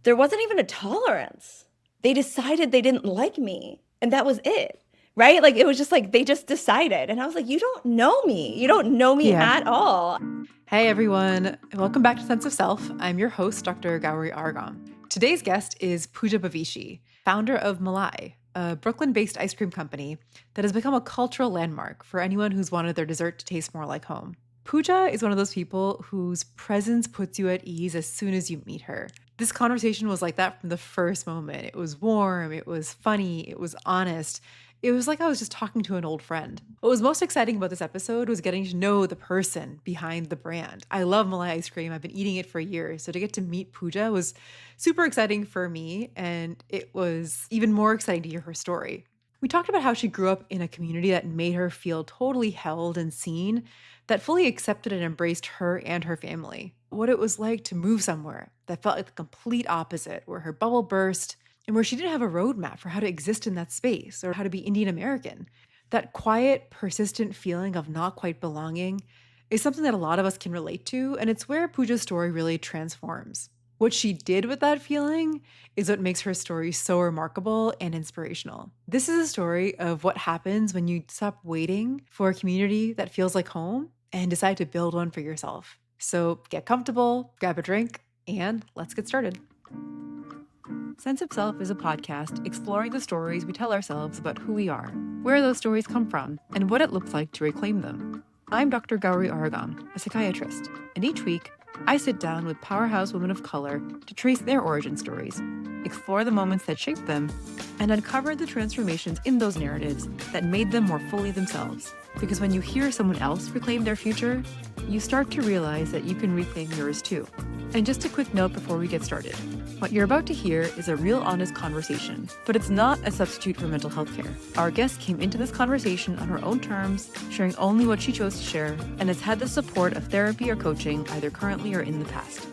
There wasn't even a tolerance. They decided they didn't like me, and that was it. Right? Like it was just like they just decided. And I was like, you don't know me. You don't know me Yeah. at all. Hey everyone, welcome back to Sense of Self. I'm your host, Dr. Gowri Aragam. Today's guest is Pooja Bavishi, founder of Malai, a Brooklyn-based ice cream company that has become a cultural landmark for anyone who's wanted their dessert to taste more like home. Pooja is one of those people whose presence puts you at ease as soon as you meet her. This conversation was like that from the first moment. It was warm, it was funny, it was honest. It was like I was just talking to an old friend. What was most exciting about this episode was getting to know the person behind the brand. I love Malai ice cream. I've been eating it for years. So to get to meet Pooja was super exciting for me. And it was even more exciting to hear her story. We talked about how she grew up in a community that made her feel totally held and seen, that fully accepted and embraced her and her family. What it was like to move somewhere that felt like the complete opposite, where her bubble burst, and where she didn't have a roadmap for how to exist in that space or how to be Indian American. That quiet, persistent feeling of not quite belonging is something that a lot of us can relate to, and it's where Pooja's story really transforms. What she did with that feeling is what makes her story so remarkable and inspirational. This is a story of what happens when you stop waiting for a community that feels like home and decide to build one for yourself. So get comfortable, grab a drink, and let's get started. Sense of Self is a podcast exploring the stories we tell ourselves about who we are, where those stories come from, and what it looks like to reclaim them. I'm Dr. Gowri Aragam, a psychiatrist, and each week, I sit down with powerhouse women of color to trace their origin stories, explore the moments that shaped them, and uncover the transformations in those narratives that made them more fully themselves. Because when you hear someone else reclaim their future, you start to realize that you can reclaim yours too. And just a quick note before we get started. What you're about to hear is a real honest conversation, but it's not a substitute for mental health care. Our guest came into this conversation on her own terms, sharing only what she chose to share, and has had the support of therapy or coaching either currently or in the past.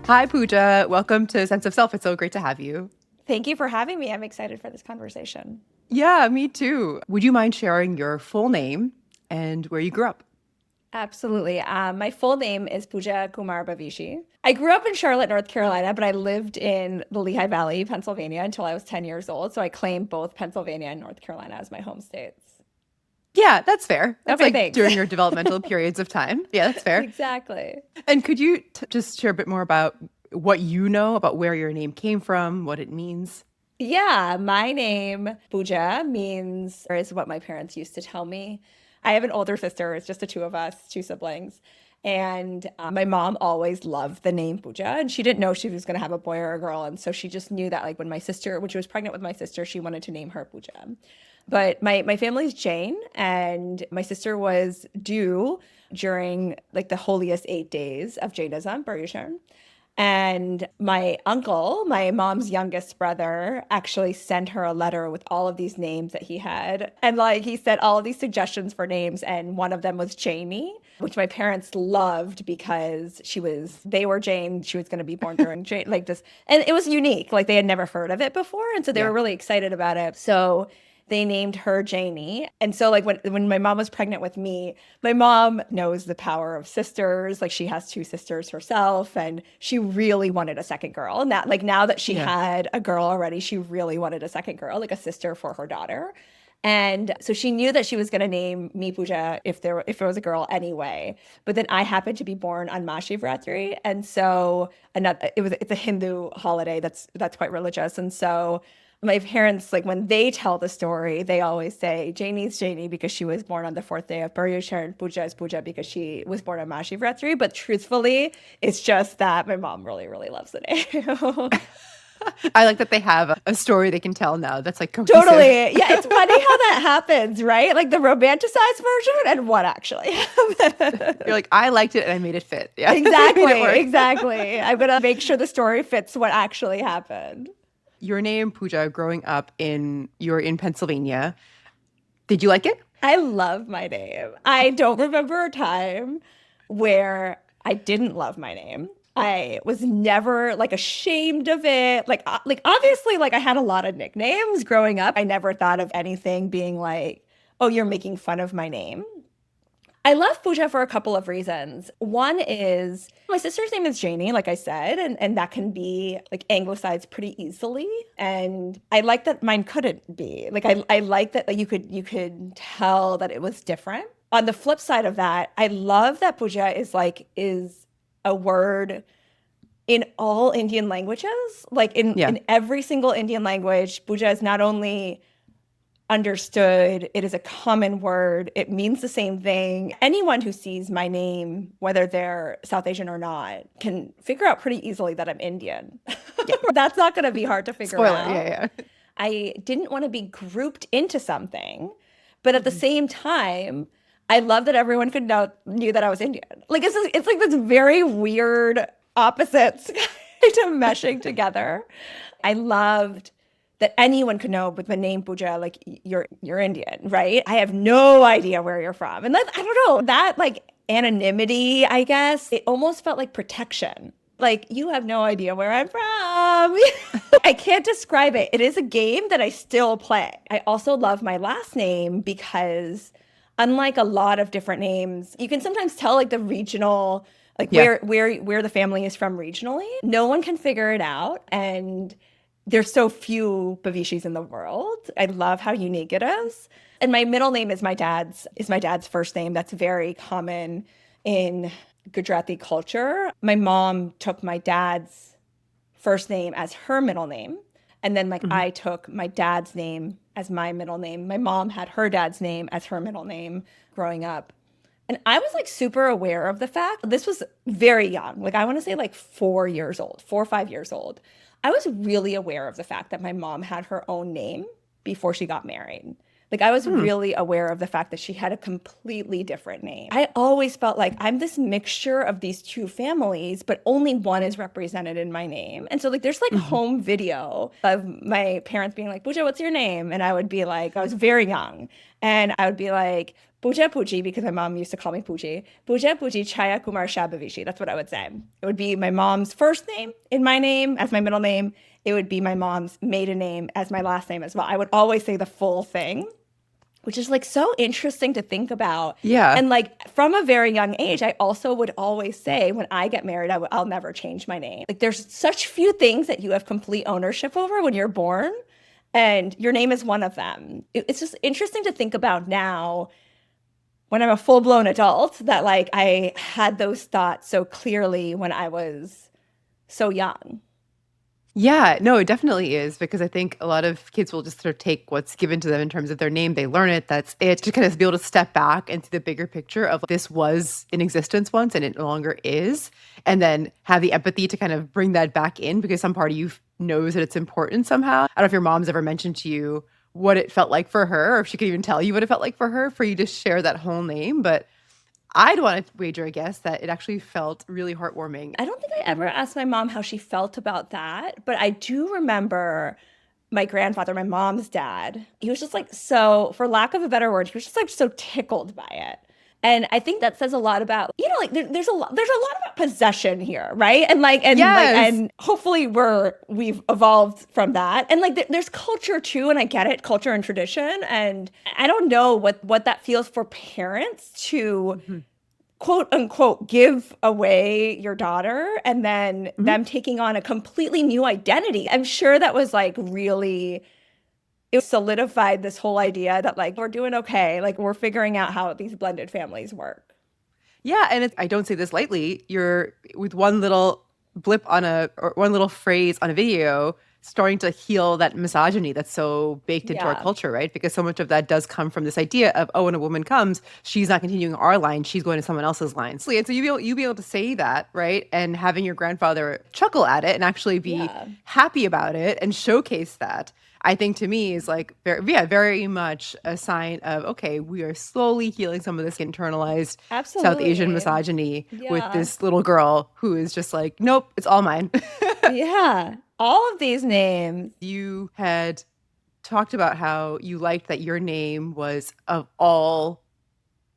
Hi, Pooja. Welcome to Sense of Self. It's so great to have you. Thank you for having me. I'm excited for this conversation. Yeah, me too. Would you mind sharing your full name and where you grew up? Absolutely. My full name is Pooja Kumar Bavishi. I grew up in Charlotte, North Carolina, but I lived in the Lehigh Valley, Pennsylvania until I was 10 years old. So I claim both Pennsylvania and North Carolina as my home states. Yeah, that's fair. That's Okay, like thanks. during your developmental periods of time. Yeah, that's fair. Exactly. And could you just share a bit more about what you know about where your name came from, what it means? Yeah, my name, Pooja, means, or is what my parents used to tell me. I have an older sister. It's just the two of us, two siblings. And my mom always loved the name Pooja, and she didn't know she was going to have a boy or a girl. And so she just knew that, like, when she was pregnant with my sister, she wanted to name her Pooja. But my family's Jain, and my sister was due during like the holiest 8 days of Jainism, Paryushan. And my uncle, my mom's youngest brother, actually sent her a letter with all of these names that he had. And like he said all of these suggestions for names, and one of them was Janie, which my parents loved because they were Jane, she was going to be born during Jane, like this. And it was unique. Like they had never heard of it before. And so they were really excited about it. So they named her Janie. And so like when my mom was pregnant with me, my mom knows the power of sisters. Like she has two sisters herself, and she really wanted a second girl. And that, like, now that she had a girl already, she really wanted a second girl, like a sister for her daughter. And so she knew that she was going to name me Pooja if it was a girl anyway. But then I happened to be born on Mahashivratri, and so it's a Hindu holiday that's quite religious. And so my parents, like when they tell the story, they always say Janie's Janie because she was born on the fourth day of Paryushan, and Pooja is Pooja because she was born on Mahashivratri. But truthfully, it's just that my mom really, really loves the name. I like that they have a story they can tell now that's like cohesive. Totally. Yeah, it's funny how that happens, right? Like the romanticized version and what actually happened. You're like, I liked it and I made it fit. Yeah. Exactly. I'm going to make sure the story fits what actually happened. Your name, Pooja, growing up you're in Pennsylvania. Did you like it? I love my name. I don't remember a time where I didn't love my name. I was never like ashamed of it. Like obviously, like I had a lot of nicknames growing up. I never thought of anything being like, oh, you're making fun of my name. I love Pooja for a couple of reasons. One is my sister's name is Janie, like I said, and that can be like anglicized pretty easily. And I like that mine couldn't be. Like I like that like, you could tell that it was different. On the flip side of that, I love that Pooja is a word in all Indian languages. Like Yeah. in every single Indian language, Pooja is not only understood. It is a common word. It means the same thing. Anyone who sees my name, whether they're South Asian or not, can figure out pretty easily that I'm Indian. Yeah. That's not going to be hard to figure Spoiler. out. Yeah. I didn't want to be grouped into something, but at the Yeah. same time, I love that everyone knew that I was Indian. Like it's like this very weird opposites kind of meshing together. I loved that anyone could know with the name Pooja, like you're Indian, right? I have no idea where you're from. And that I don't know, that like anonymity, I guess, it almost felt like protection. Like you have no idea where I'm from. I can't describe it. It is a game that I still play. I also love my last name because unlike a lot of different names, you can sometimes tell like the regional like Yeah. where the family is from regionally. No one can figure it out and there's so few Bavishis in the world. I love how unique it is. And my middle name is my dad's first name. That's very common in Gujarati culture. My mom took my dad's first name as her middle name. And then like Mhm. I took my dad's name as my middle name. My mom had her dad's name as her middle name growing up. And I was like super aware of the fact this was very young. Like I want to say like 4 years old, 4 or 5 years old. I was really aware of the fact that my mom had her own name before she got married. Like I was Hmm. really aware of the fact that she had a completely different name. I always felt like I'm this mixture of these two families, but only one is represented in my name. And so like there's like Mhm. home video of my parents being like, Pooja, what's your name? And I would be like, I was very young. And I would be like, Pooja Pooji, because my mom used to call me Pooji. Pooja Pooji Chaya Kumar Shabavishi. That's what I would say. It would be my mom's first name in my name as my middle name. It would be my mom's maiden name as my last name as well. I would always say the full thing, which is like so interesting to think about. Yeah. And like from a very young age, I also would always say when I get married, I'll never change my name. Like there's such few things that you have complete ownership over when you're born, and your name is one of them. It's just interesting to think about now when I'm a full blown adult that like I had those thoughts so clearly when I was so young. Yeah, no, it definitely is because I think a lot of kids will just sort of take what's given to them in terms of their name. They learn it, that's it. To kind of be able to step back and see the bigger picture of this was in existence once and it no longer is. And then have the empathy to kind of bring that back in because some part of you knows that it's important somehow. I don't know if your mom's ever mentioned to you what it felt like for her, or if she could even tell you what it felt like for you to share that whole name. But I'd want to wager, I guess, that it actually felt really heartwarming. I don't think I ever asked my mom how she felt about that, but I do remember my grandfather, my mom's dad. He was just like so, for lack of a better word, he was just like so tickled by it. And I think that says a lot about, like there's a lot about possession here, right? Yes. And hopefully we've evolved from that. And like there's culture too, and I get it, culture and tradition. And I don't know what that feels for parents to Mhm. quote unquote give away your daughter and then Mhm. them taking on a completely new identity. I'm sure that was like really, it solidified this whole idea that like we're doing okay, like we're figuring out how these blended families work. Yeah, and I don't say this lightly. You're with one little blip on or one little phrase on a video starting to heal that misogyny that's so baked into our Yeah. culture, right? Because so much of that does come from this idea of, oh, when a woman comes, she's not continuing our line, she's going to someone else's line. And so you be able to say that, right? And having your grandfather chuckle at it and actually be Yeah. happy about it and showcase that. I think to me is like very much a sign of okay, we are slowly healing some of this internalized South Asian Absolutely. misogyny with Yeah. this little girl who is just like, nope, it's all mine. Yeah. All of these names. You had talked about how you liked that your name was of all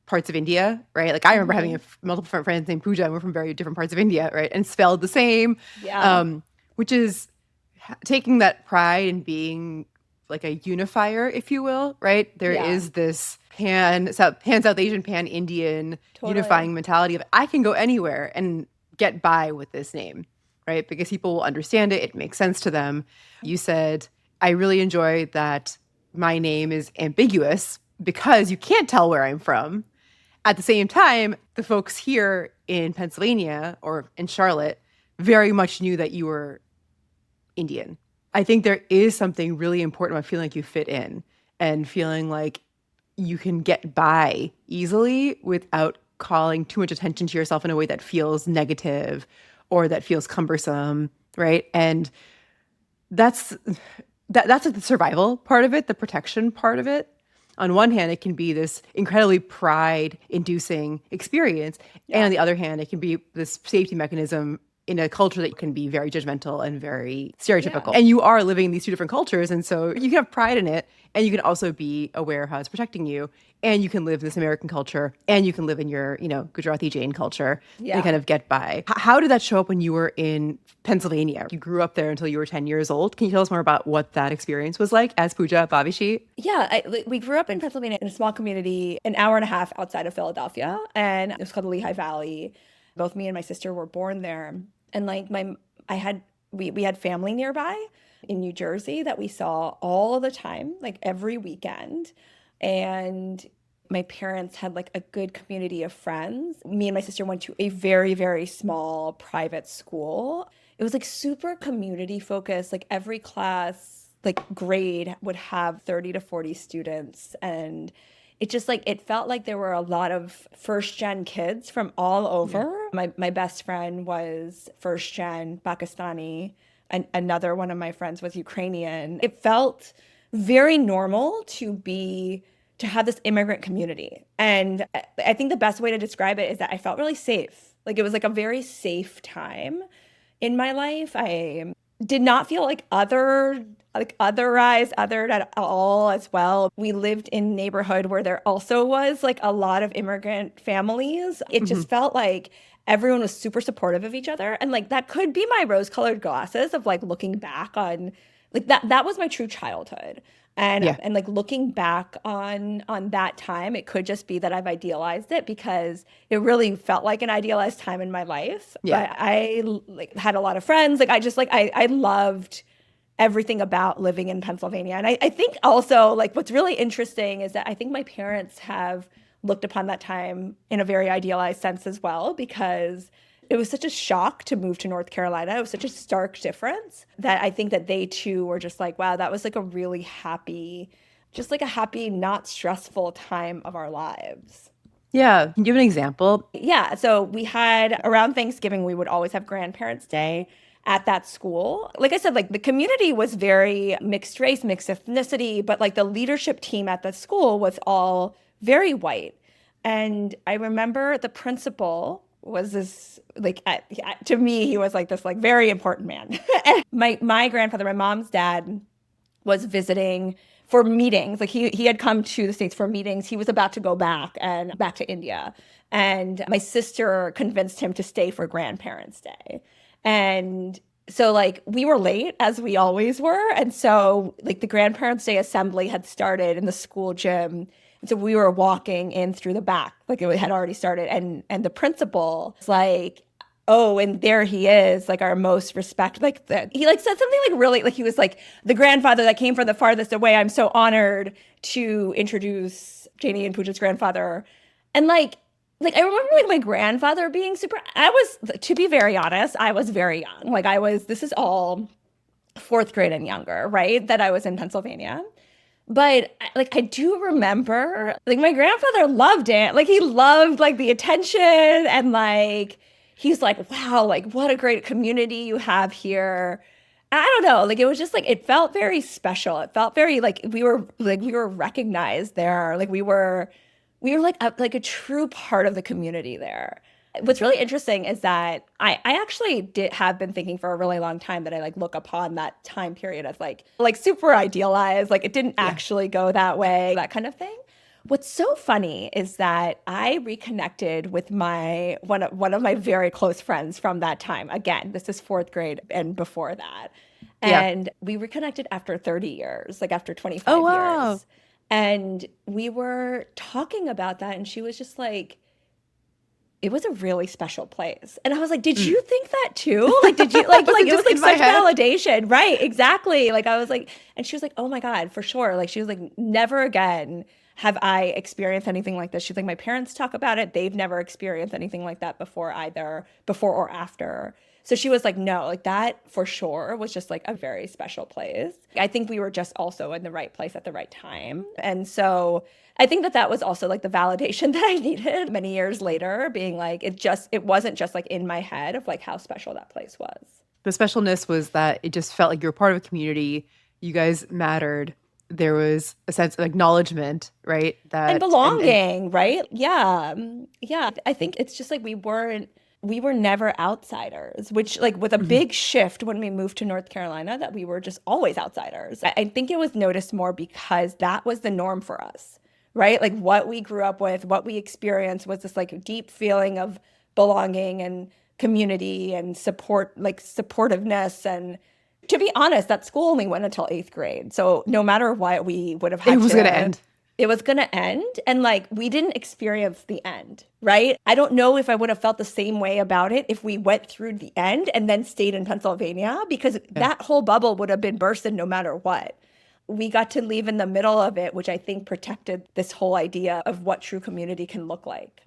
parts of India, right? Like I remember having Mhm. multiple different friends named Pooja, and we're from very different parts of India, right? And spelled the same, Yeah. which is taking that pride and being like a unifier, if you will, right? There Yeah. is this South Asian, pan Indian Totally. unifying mentality of I can go anywhere and get by with this name, right? Because people will understand it. It makes sense to them. You said, I really enjoy that my name is ambiguous because you can't tell where I'm from. At the same time, the folks here in Pennsylvania or in Charlotte very much knew that you were Indian. I think there is something really important about feeling like you fit in and feeling like you can get by easily without calling too much attention to yourself in a way that feels negative or that feels cumbersome, right? And that's that's like the survival part of it, the protection part of it. On one hand, it can be this incredibly pride-inducing experience, and Yeah. on the other hand, it can be this safety mechanism in a culture that can be very judgmental and very stereotypical. Yeah. And you are living these two different cultures, and so you can have pride in it, and you can also be aware of how it's protecting you, and you can live in this American culture, and you can live in your, Gujarati Jain culture, and Yeah. kind of get by. How did that show up when you were in Pennsylvania? You grew up there until you were 10 years old. Can you tell us more about what that experience was like as Pooja Bavishi? Yeah, we grew up in Pennsylvania in a small community, an hour and a half outside of Philadelphia, and it was called the Lehigh Valley. Both me and my sister were born there, and like my, I had we had family nearby in New Jersey that we saw all the time, like every weekend, and my parents had like a good community of friends. Me and my sister went to a very, very small private school. It was like super community focused. Like every class, like grade would have 30 to 40 students. And it just like, it felt like there were a lot of first gen kids from all Yeah. over. My best friend was first gen Pakistani, and another one of my friends was Ukrainian. It felt very normal to have this immigrant community. And I think the best way to describe it is that I felt really safe. Like it was like a very safe time in my life. I did not feel like otherized, othered at all as well. We lived in a neighborhood where there also was like a lot of immigrant families. It Hmm. just felt like everyone was super supportive of each other. And like that could be my rose-colored glasses of like looking back on like that was my true childhood. Yeah. And like looking back on that time, it could just be that I've idealized it because it really felt like an idealized time in my life. Yeah. But I like had a lot of friends. Like I just like I loved everything about living in Pennsylvania. And I think also like what's really interesting is that I think my parents have looked upon that time in a very idealized sense as well because it was such a shock to move to North Carolina. It was such a stark difference that I think that they too were just like, wow, that was like a really happy, just like a happy, not stressful time of our lives. Yeah. Can you give an example? Yeah. So we had around Thanksgiving, we would always have Grandparents' Day at that school. Like I said, like the community was very mixed race, mixed ethnicity, but like the leadership team at the school was all very white. And I remember the principal was this like to me he was like this like very important man. And my grandfather, my mom's dad, was visiting for meetings. Like he had come to the States for meetings. He was about to go back to India. And my sister convinced him to stay for Grandparents' Day. And so like we were late as we always were. And so like the Grandparents' Day assembly had started in the school gym. And so we were walking in through the back, like it had already started. And the principal was like, oh, and there he is, like our most respect. Like he like said something like really like he was like the grandfather that came from the farthest away. I'm so honored to introduce Janie and Pooja's grandfather. And like I remember like my grandfather being super. I was, to be very honest, I was very young. Like I was. This is all fourth grade and younger, right? That I was in Pennsylvania. But like I do remember like my grandfather loved it. Like he loved like the attention and like he's like, wow, like what a great community you have here. I don't know, like it was just like it felt very special. It felt very like we were recognized there. Like we were like a true part of the community there. What's really interesting is that I actually did have been thinking for a really long time that I like look upon that time period as like super idealized, like it didn't Yeah. actually go that way, that kind of thing. What's so funny is that I reconnected with my one of my very close friends from that time. Again, this is fourth grade and before that. Yeah. And we reconnected after 30 years, like after Oh, 25 wow. years. And we were talking about that, and she was just like, it was a really special place. And I was like, did Mm. you think that too? Like, did you like Was like it it was just like in my such head? validation, right? Exactly. Like I was like, and she was like, oh my God, for sure. Like she was like, never again have I experienced anything like this. She's like, my parents talk about it. They've never experienced anything like that before either, before or after. So she was like, no, like that for sure was just like a very special place. I think we were just also in the right place at the right time. And so I think that that was also like the validation that I needed many years later, being like, it wasn't just like in my head of like how special that place was. The specialness was that it just felt like you were part of a community. You guys mattered. There was a sense of acknowledgement, right? And That and belonging, right? Yeah. Yeah. I think it's just like we were never outsiders, which like with a Mhm. big shift when we moved to North Carolina, that we were just always outsiders. I think it was noticed more because that was the norm for us, right? Like what we grew up with, what we experienced was this like deep feeling of belonging and community and support, like supportiveness. And to be honest, that school only went until eighth grade. So no matter what, we would have It had was going to to, end. it was going to end. And like, we didn't experience the end, right? I don't know if I would have felt the same way about it if we went through the end and then stayed in Pennsylvania, because Yeah. that whole bubble would have been bursted no matter what. We got to leave in the middle of it, which I think protected this whole idea of what true community can look like.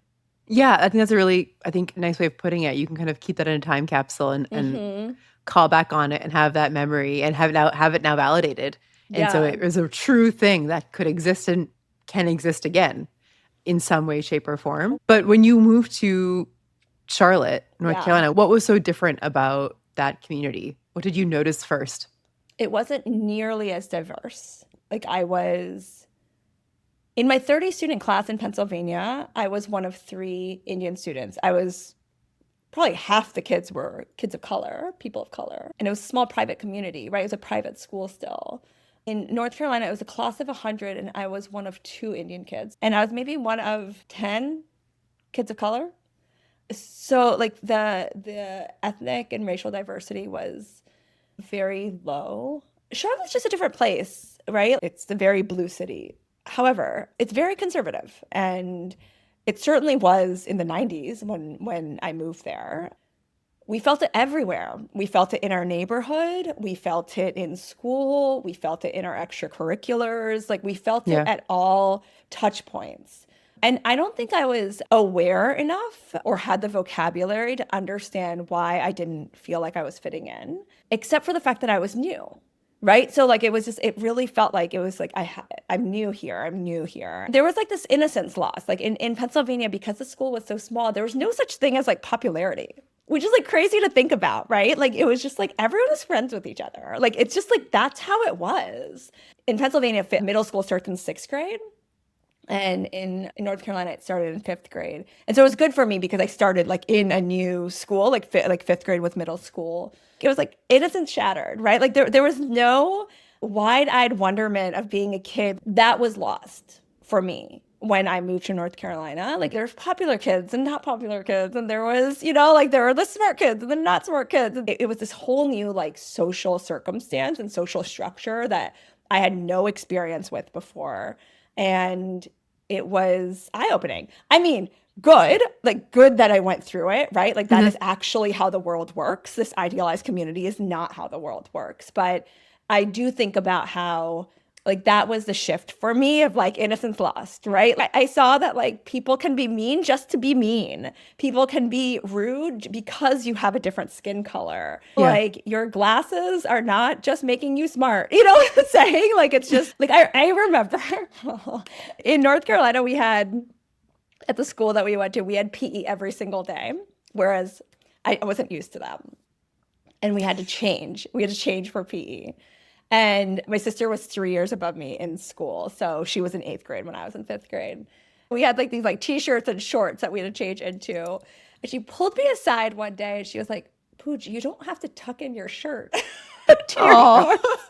Yeah, I think that's a really, I think, nice way of putting it. You can kind of keep that in a time capsule and Hmm. call back on it and have that memory and have it now validated. And so Yeah. it was a true thing that could exist and can exist again in some way, shape, or form. But when you moved to Charlotte, North Yeah. Carolina, what was so different about that community? What did you notice first? It wasn't nearly as diverse. Like I was in my 30 student class in Pennsylvania, I was one of three Indian students. I was probably half the kids were kids of color, people of color. And it was a small private community, right? It was a private school still. In North Carolina, it was a class of 100, and I was one of two Indian kids. And I was maybe one of 10 kids of color. So like the ethnic and racial diversity was very low. Charlotte's just a different place, right? It's the very blue city. However, it's very conservative, and it certainly was in the 90s when I moved there. We felt it everywhere. We felt it in our neighborhood, we felt it in school, we felt it in our extracurriculars, like we felt it Yeah. at all touch points. And I don't think I was aware enough or had the vocabulary to understand why I didn't feel like I was fitting in, except for the fact that I was new. Right. So like it was just, it really felt like it was like, I'm new here. I'm new here. There was like this innocence loss. Like in Pennsylvania, because the school was so small, there was no such thing as like popularity, which is like crazy to think about. Right. Like it was just like everyone was friends with each other. Like it's just like that's how it was. In Pennsylvania, middle school starts in sixth grade. And in North Carolina, it started in fifth grade. And so it was good for me because I started like in a new school, like like fifth grade with middle school. It was like innocence shattered, right? Like there was no wide-eyed wonderment of being a kid that was lost for me when I moved to North Carolina. Like there's popular kids and not popular kids. And there was, like there were the smart kids and the not smart kids. It was this whole new like social circumstance and social structure that I had no experience with before. And it was eye-opening. I mean, good, like good that I went through it, right? Like that Mhm. is actually how the world works. This idealized community is not how the world works. But I do think about how like that was the shift for me of like innocence lost, right? Like I saw that like people can be mean just to be mean. People can be rude because you have a different skin color. Yeah. Like your glasses are not just making you smart. You know what I'm saying? Like it's just like I remember in North Carolina we had at the school that we went to, we had PE every single day, whereas I wasn't used to that. And we had to change. We had to change for PE. And my sister was 3 years above me in school. So she was in eighth grade when I was in fifth grade. We had like these like t-shirts and shorts that we had to change into. And she pulled me aside one day and she was like, Pooja, you don't have to tuck in your shirt to your Oh. shorts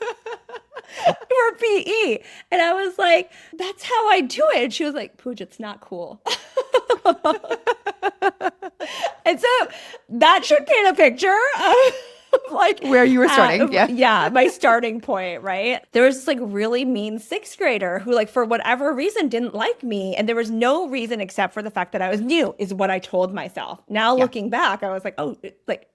for PE. And I was like, that's how I do it. And she was like, Pooja, it's not cool. And so that should paint a picture like Where you were starting, yeah. yeah, my starting point, right? There was this like really mean sixth grader who like for whatever reason didn't like me, and there was no reason except for the fact that I was new, is what I told myself. Now Yeah. looking back, I was like, oh, like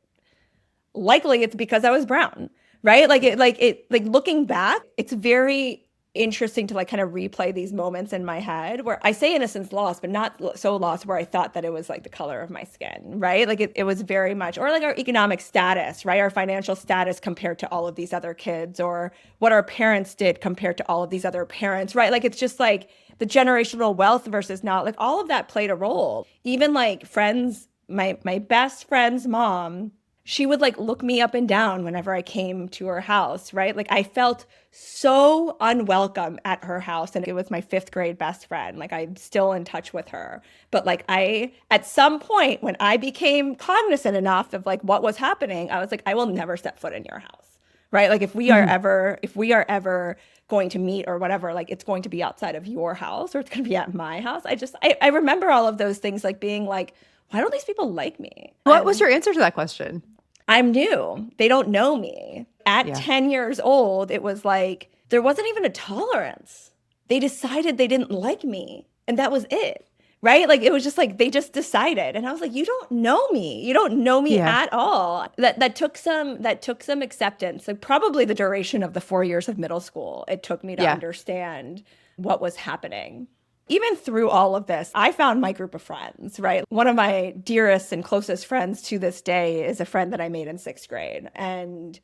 likely it's because I was brown, right? Like looking back, it's very interesting to like kind of replay these moments in my head where I say innocence lost, but not so lost where I thought that it was like the color of my skin, right? Like it was very much, or like our economic status, right? Our financial status compared to all of these other kids, or what our parents did compared to all of these other parents, right? Like it's just like the generational wealth versus not, like all of that played a role. Even like friends, my best friend's mom, she would like look me up and down whenever I came to her house, right? Like I felt so unwelcome at her house. And it was my fifth grade best friend. Like I'm still in touch with her. But like at some point when I became cognizant enough of like what was happening, I was like, I will never step foot in your house, right? Like if we are ever going to meet or whatever, like it's going to be outside of your house or it's going to be at my house. I remember all of those things like being like, why don't these people like me? What was your answer to that question? I'm new. They don't know me. At Yeah. 10 years old, it was like there wasn't even a tolerance. They decided they didn't like me, and that was it. Right? Like it was just like they just decided. And I was like, you don't know me. You don't know me Yeah. at all. That took some acceptance. Like probably the duration of the 4 years of middle school. It took me to Yeah. understand what was happening. Even through all of this, I found my group of friends, right? One of my dearest and closest friends to this day is a friend that I made in sixth grade. And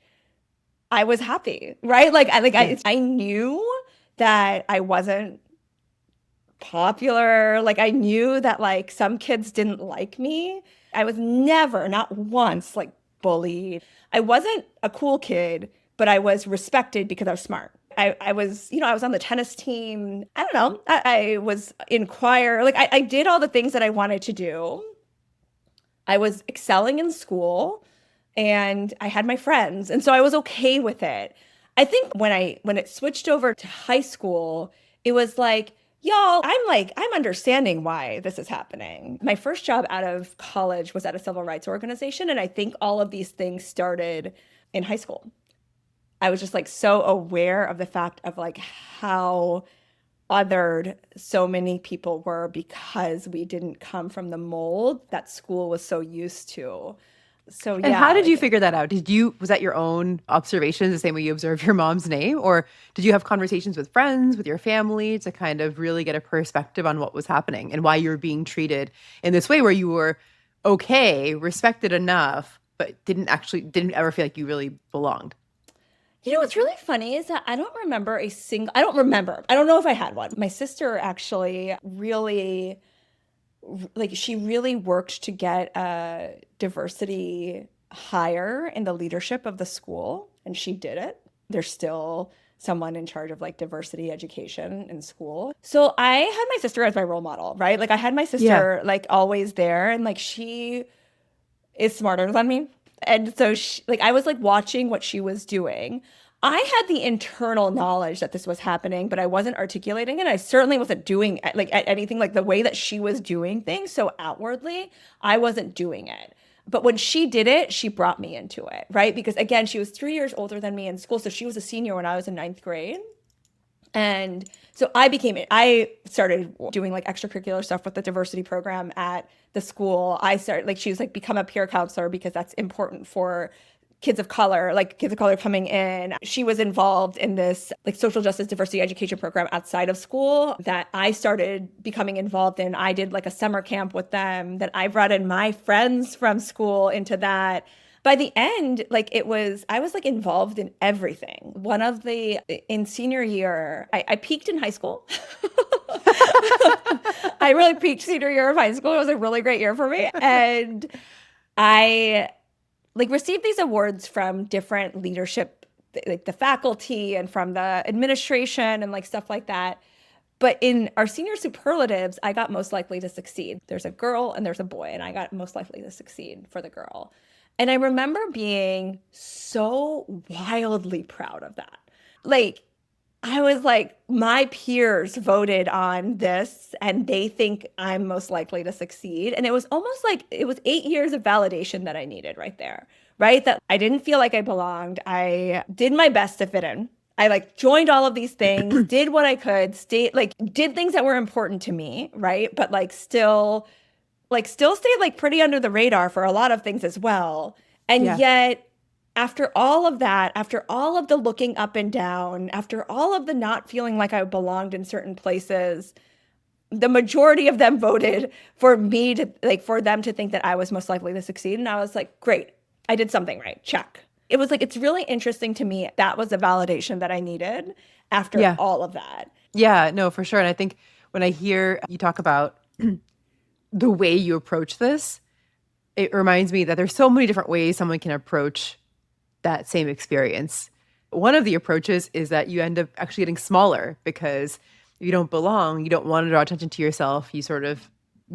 I was happy, right? Yeah. I knew that I wasn't popular. Like I knew that like some kids didn't like me. I was never, not once, like bullied. I wasn't a cool kid, but I was respected because I was smart. I was, I was on the tennis team. I don't know. I was in choir. Like I did all the things that I wanted to do. I was excelling in school and I had my friends. And so I was okay with it. I think when it switched over to high school, it was like, y'all, I'm understanding why this is happening. My first job out of college was at a civil rights organization. And I think all of these things started in high school. I was just like so aware of the fact of like how othered so many people were because we didn't come from the mold that school was so used to. So And how yeah, did you like figure that out? Was that your own observations, the same way you observe your mom's name? Or did you have conversations with friends, with your family to kind of really get a perspective on what was happening and why you were being treated in this way where you were okay, respected enough, but didn't ever feel like you really belonged? what's really funny is that I don't remember I don't remember. I don't know if I had one. My sister actually really, like, she really worked to get a diversity hire in the leadership of the school, and she did it. There's still someone in charge of like diversity education in school. So I had my sister as my role model, right? Like I had my Yeah. sister like always there, and like she is smarter than me. And so like I was like watching what she was doing. I had the internal knowledge that this was happening, but I wasn't articulating it. I certainly wasn't doing like anything like the way that she was doing things. So outwardly, I wasn't doing it. But when she did it, she brought me into it, right? Because again, she was 3 years older than me in school. So she was a senior when I was in ninth grade. And so I started doing like extracurricular stuff with the diversity program at the school. I started, like, she was like, become a peer counselor because that's important for kids of color coming in. She was involved in this like social justice diversity education program outside of school that I started becoming involved in. I did like a summer camp with them that I brought in my friends from school into that. By the end, like I was like involved in everything. In senior year, I peaked in high school. I really peaked senior year of high school. It was a really great year for me. And I like received these awards from different leadership, like the faculty and from the administration and like stuff like that. But in our senior superlatives, I got most likely to succeed. There's a girl and there's a boy, and I got most likely to succeed for the girl. And I remember being so wildly proud of that. Like, I was like, my peers voted on this and they think I'm most likely to succeed. And it was almost like it was 8 years of validation that I needed right there, right? That I didn't feel like I belonged. I did my best to fit in. I like joined all of these things, did what I could, did things that were important to me, right? But still stayed like pretty under the radar for a lot of things as well. And Yeah. yet, after all of that, after all of the looking up and down, after all of the not feeling like I belonged in certain places, the majority of them voted for me to for them to think that I was most likely to succeed. And I was like, great, I did something right. Check. It was like, it's really interesting to me. That was a validation that I needed after Yeah. all of that. Yeah, no, for sure. And I think when I hear you talk about the way you approach this, it reminds me that there's so many different ways someone can approach that same experience. One of the approaches is that you end up actually getting smaller because you don't belong, you don't want to draw attention to yourself, you sort of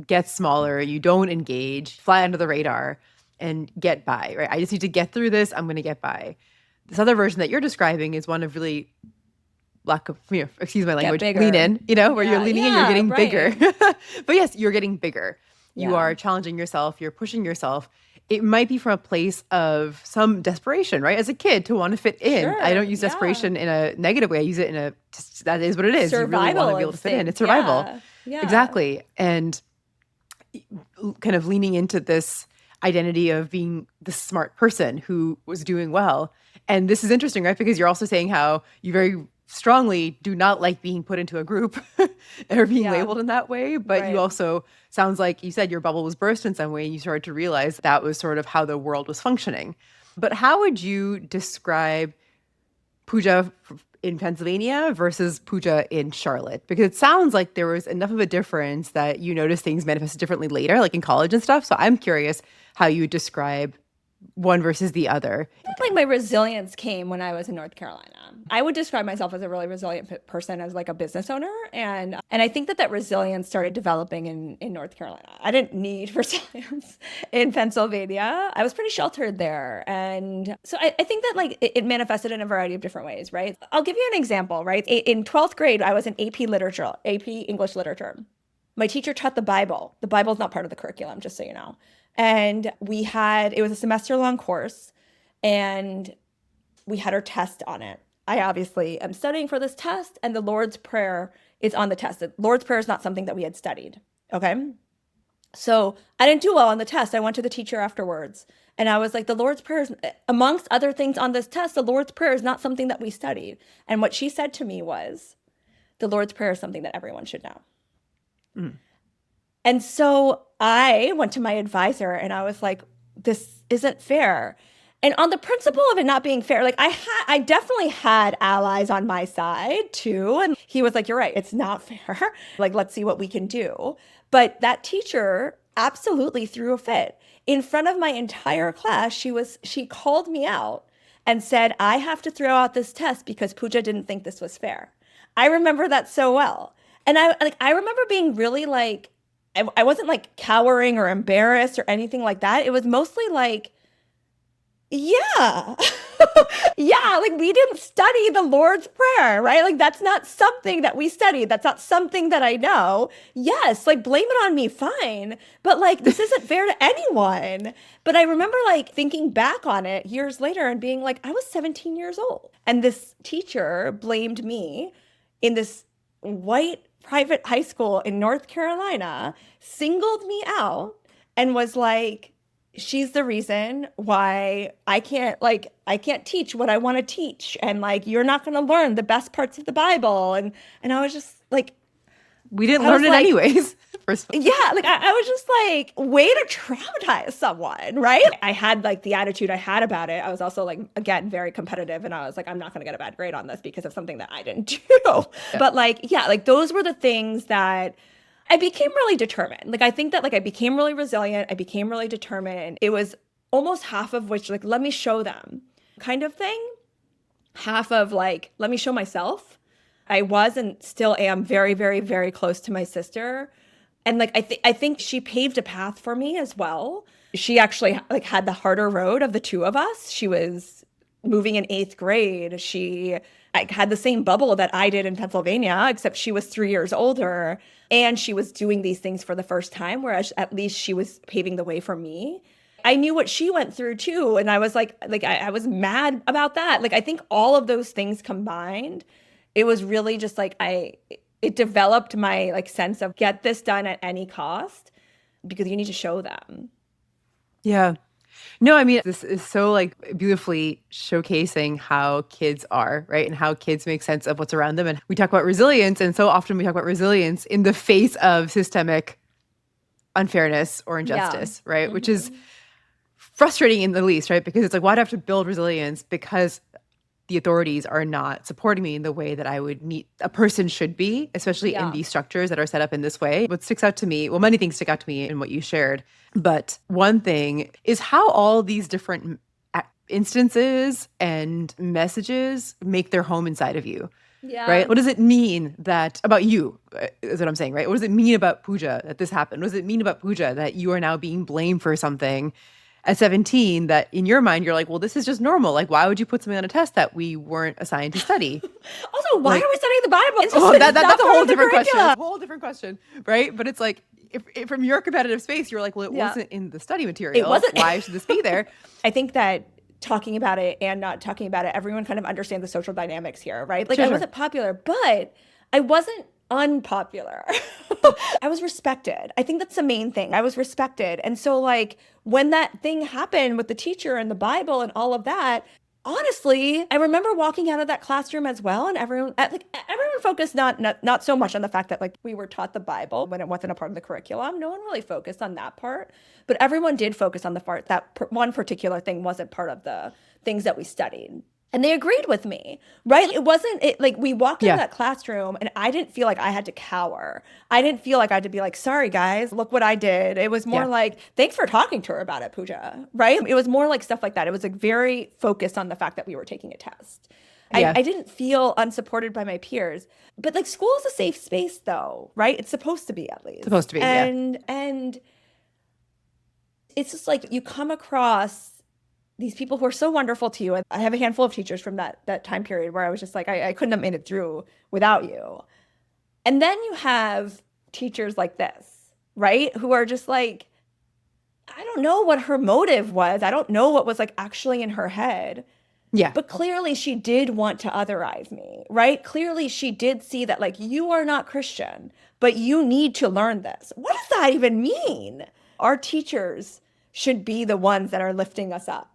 get smaller, you don't engage, fly under the radar and get by, right? I just need to get through this, I'm going to get by. This other version that you're describing is one of really lack of, excuse my language, lean in, where you're leaning in, you're getting bigger. But yes, you're getting bigger. You are challenging yourself, you're pushing yourself. It might be from a place of some desperation, right? As a kid to want to fit in. Sure, I don't use desperation in a negative way. I use it in just, that is what it is. Survival, you really want to be able to fit in. It's survival. Yeah. Exactly. And kind of leaning into this identity of being the smart person who was doing well. And this is interesting, right? Because you're also saying how you very strongly do not like being put into a group or being labeled in that way. But you also, sounds like you said your bubble was burst in some way and you started to realize that was sort of how the world was functioning. But how would you describe Puja in Pennsylvania versus Puja in Charlotte? Because it sounds like there was enough of a difference that you noticed things manifested differently later, like in college and stuff. So I'm curious how you would describe one versus the other. I think like my resilience came when I was in North Carolina. I would describe myself as a really resilient person, as like a business owner. And I think that resilience started developing in North Carolina. I didn't need resilience in Pennsylvania. I was pretty sheltered there. And so I think that like it manifested in a variety of different ways, right? I'll give you an example, right? In 12th grade, I was in AP literature, AP English literature. My teacher taught the Bible. The Bible is not part of the curriculum, just so you know. And it was a semester-long course, and we had our test on it. I obviously am studying for this test, and the Lord's Prayer is on the test. The Lord's Prayer is not something that we had studied, okay? So I didn't do well on the test. I went to the teacher afterwards, and I was like, the Lord's Prayer is, amongst other things on this test, the Lord's Prayer is not something that we studied. And what she said to me was, the Lord's Prayer is something that everyone should know. Mm. And so I went to my advisor and I was like, this isn't fair. And on the principle of it not being fair, like I definitely had allies on my side too. And he was like, you're right, it's not fair. Like, let's see what we can do. But that teacher absolutely threw a fit. In front of my entire class, she called me out and said, I have to throw out this test because Pooja didn't think this was fair. I remember that so well. And I remember being really like, I wasn't like cowering or embarrassed or anything like that. It was mostly like, yeah, yeah, like we didn't study the Lord's Prayer, right? Like that's not something that we studied. That's not something that I know. Yes, like blame it on me, fine. But like this isn't fair to anyone. But I remember like thinking back on it years later and being like, I was 17 years old. And this teacher blamed me in this white private high school in North Carolina, singled me out and was like, she's the reason why I can't teach what I want to teach. And like, you're not going to learn the best parts of the Bible. And I was just like, we didn't learn it anyways. Yeah, like I was just like, way to traumatize someone, right? I had like the attitude I had about it. I was also like, again, very competitive. And I was like, I'm not going to get a bad grade on this because of something that I didn't do. Yeah. But like, yeah, like those were the things that I became really determined. Like, I think that like I became really resilient. I became really determined. It was almost half of which like, let me show them kind of thing. Half of like, let me show myself. I was and still am very, very, very close to my sister. And like I think she paved a path for me as well. She actually like had the harder road of the two of us. She was moving in 8th grade. She like had the same bubble that I did in Pennsylvania, except she was 3 years older. And she was doing these things for the first time, whereas at least she was paving the way for me. I knew what she went through too. And I was I was mad about that. Like, I think all of those things combined, it was really just like, it developed my like sense of get this done at any cost because you need to show them. Yeah. No, I mean, this is so like beautifully showcasing how kids are, right? And how kids make sense of what's around them. And we talk about resilience. And so often we talk about resilience in the face of systemic unfairness or Yeah. injustice, right? Which is Hmm. frustrating in the least, right? Because it's like, why do I have to build resilience? Because the authorities are not supporting me in the way that I would need a person should be, especially in Yeah. these structures that are set up in this way. What sticks out to me, well, many things stick out to me in what you shared, but one thing is how all these different instances and messages make their home inside of you. Yeah. Right? What does it mean that about you is what I'm saying, right? What does it mean about Pooja that this happened? What does it mean about Pooja that you are now being blamed for something at 17 that in your mind you're like, well, this is just normal. Like, why would you put something on a test that we weren't assigned to study? Also, why are Like, we studying the Bible? It's just oh, it's not that's a part whole of the different question. curriculum. It's a whole different question, right? But it's like, if from your competitive space, you're like, well, it Yeah. wasn't in the study It material. wasn't. Why should this be there? I think that talking about it and not talking about it, everyone kind of understands the social dynamics here, right? Like, Sure, I sure. wasn't popular, but I wasn't unpopular. I was respected. I think that's the main thing. I was respected. And so, like, when that thing happened with the teacher and the Bible and all of that, honestly, I remember walking out of that classroom as well, and everyone focused not so much on the fact that like we were taught the Bible when it wasn't a part of the curriculum. No one really focused on that part, but everyone did focus on the part that one particular thing wasn't part of the things that we studied. And they agreed with me, right? It wasn't it like we walked into Yeah. that classroom and I didn't feel like I had to cower. I didn't feel like I had to be like, sorry guys, look what I did. It was more Yeah. like, thanks for talking to her about it, Pooja, right? It was more like stuff like that. It was like very focused on the fact that we were taking a test. Yeah. I didn't feel unsupported by my peers. But like school is a safe space though, right? It's supposed to be at least. Supposed to be, yeah. And it's just like you come across these people who are so wonderful to you. I have a handful of teachers from that time period where I was just like, I couldn't have made it through without you. And then you have teachers like this, right? Who are just like, I don't know what her motive was. I don't know what was like actually in her head. Yeah. But clearly she did want to otherize me, right? Clearly she did see that like you are not Christian, but you need to learn this. What does that even mean? Our teachers should be the ones that are lifting us up.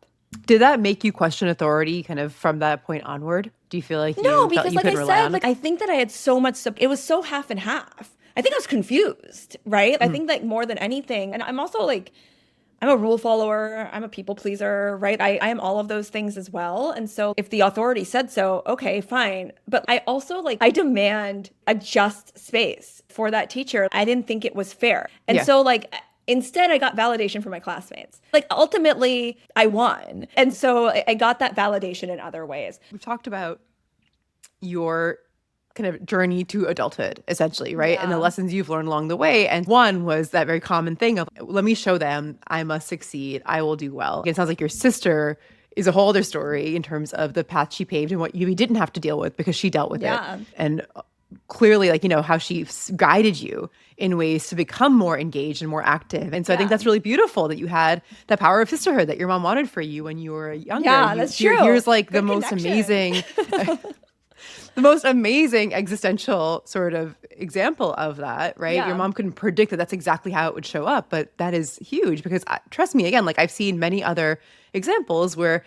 Did that make you question authority kind of from that point onward? Do you feel like No, you felt because you like I couldn't rely said, on like it? I think that I had so much, it was so half and half. I think I was confused, right? I Mhm. think like more than anything, and I'm also like, I'm a rule follower, I'm a people pleaser, right? I am all of those things as well. And so if the authority said so, okay, fine. But I also like, I demand a just space for that teacher. I didn't think it was fair. And Yeah. so like, instead, I got validation from my classmates. Like ultimately, I won. And so I got that validation in other ways. We've talked about your kind of journey to adulthood, essentially, right? And the Yeah. lessons you've learned along the way. And one was that very common thing of, let me show them I must succeed. I will do well. It sounds like your sister is a whole other story in terms of the path she paved and what you didn't have to deal with because she dealt with Yeah. it. And clearly, like, you know, how she guided you in ways to become more engaged and more active. And so I think Yeah. that's really beautiful that you had the power of sisterhood that your mom wanted for you when you were younger. Yeah, that's true. Here's like the Good most connection. amazing the most amazing existential sort of example of that, right? Yeah. Your mom couldn't predict that that's exactly how it would show up, but that is huge because trust me, again, like I've seen many other examples where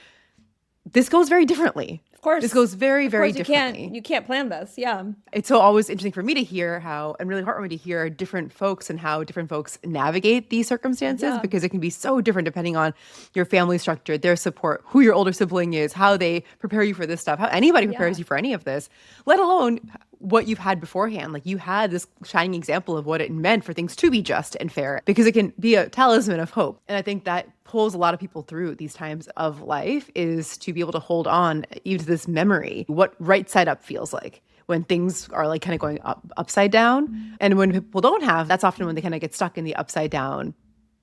this goes very differently. Of course. This goes very, Of very course, differently. you can't plan this. Yeah. It's so always interesting for me to hear how, and really heartwarming to hear different folks and how different folks navigate these circumstances Yeah. because it can be so different depending on your family structure, their support, who your older sibling is, how they prepare you for this stuff, how anybody prepares Yeah. you for any of this, let alone what you've had beforehand. Like you had this shining example of what it meant for things to be just and fair because it can be a talisman of hope. And I think that pulls a lot of people through these times of life is to be able to hold on even to this memory, what right side up feels like when things are like kind of going upside down. And when people don't have, that's often when they kind of get stuck in the upside down.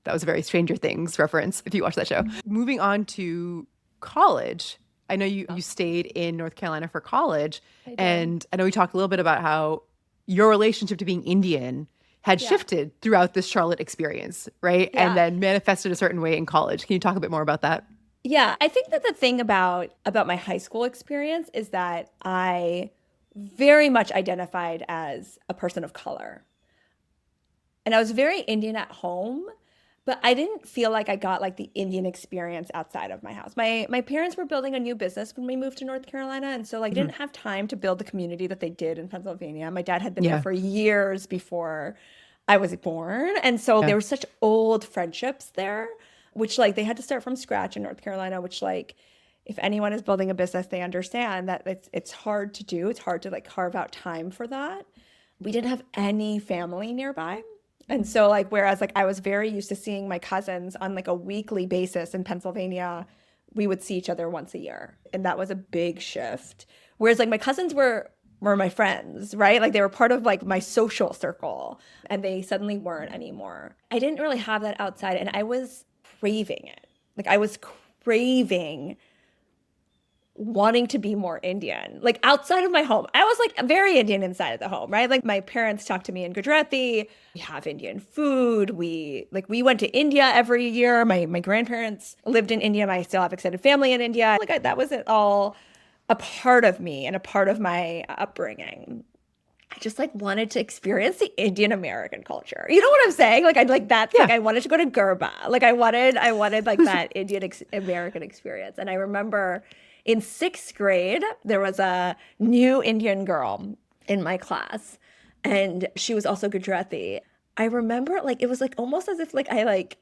That was a very Stranger Things reference if you watch that show. Moving on to college. I know you stayed in North Carolina for college. I did. And I know we talked a little bit about how your relationship to being Indian had Yeah. shifted throughout this Charlotte experience, right? And Yeah. then manifested a certain way in college. Can you talk a bit more about that? Yeah, I think that the thing about my high school experience is that I very much identified as a person of color. And I was very Indian at home, but I didn't feel like I got like the Indian experience outside of my house. My parents were building a new business when we moved to North Carolina, and so like Mhm. didn't have time to build the community that they did in Pennsylvania. My dad had been there Yeah. for years before I was born, and so Yeah. there were such old friendships there, which like they had to start from scratch in North Carolina, which like if anyone is building a business, they understand that it's hard to do. It's hard to like carve out time for that. We didn't have any family nearby. And so like whereas like I was very used to seeing my cousins on like a weekly basis in Pennsylvania, we would see each other once a year. And that was a big shift. Whereas like my cousins were my friends, right? Like they were part of like my social circle and they suddenly weren't anymore. I didn't really have that outside and I was craving it. Like I was craving wanting to be more Indian. Like outside of my home, I was like very Indian inside of the home, right? Like my parents talked to me in Gujarati. We have Indian food. We went to India every year. My grandparents lived in India. I still have extended family in India. That was it all a part of me and a part of my upbringing. I just like wanted to experience the Indian American culture. You know what I'm saying? Like I'd like that's Yeah. like I wanted to go to Gurba. Like I wanted like that American experience. And I remember in sixth grade there was a new Indian girl in my class, and she was also Gujarati. I remember like it was like almost as if like I like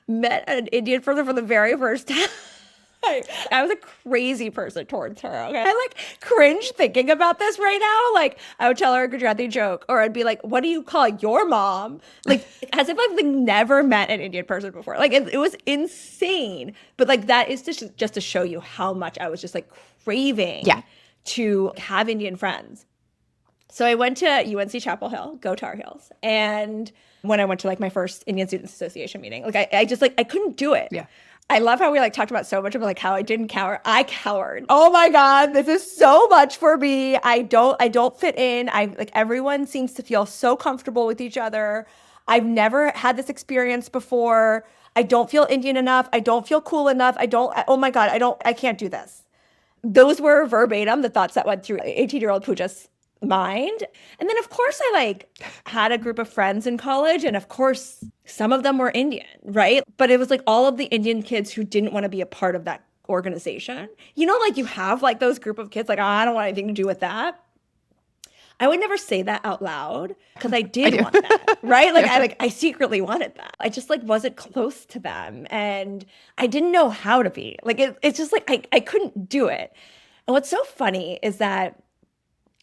met an Indian person for the very first time. I was a crazy person towards her. Okay. I like cringe thinking about this right now. Like I would tell her a Gujarati joke, or I'd be like, "What do you call your mom?" Like as if I've like never met an Indian person before. Like it was insane. But like that is just to show you how much I was just like Yeah. craving to have Indian friends. So I went to UNC Chapel Hill, go Tar Heels. And when I went to like my first Indian Students Association meeting, like I just like I couldn't do it. Yeah. I love how we like talked about so much of like how I didn't cower. I cowered. Oh my God, this is so much for me. I don't fit in. I like everyone seems to feel so comfortable with each other. I've never had this experience before. I don't feel Indian enough. I don't feel cool enough. Oh my God, I can't do this. Those were verbatim the thoughts that went through 18-year-old Pooja's mind. And then of course I like had a group of friends in college, and of course some of them were Indian, right? But it was like all of the Indian kids who didn't want to be a part of that organization. You know, like you have like those group of kids like, oh, I don't want anything to do with that. I would never say that out loud because I I did do. want that, right? Like Yeah. I secretly wanted that. I just like wasn't close to them, and I didn't know how to be. Like it's just like I couldn't do it. And what's so funny is that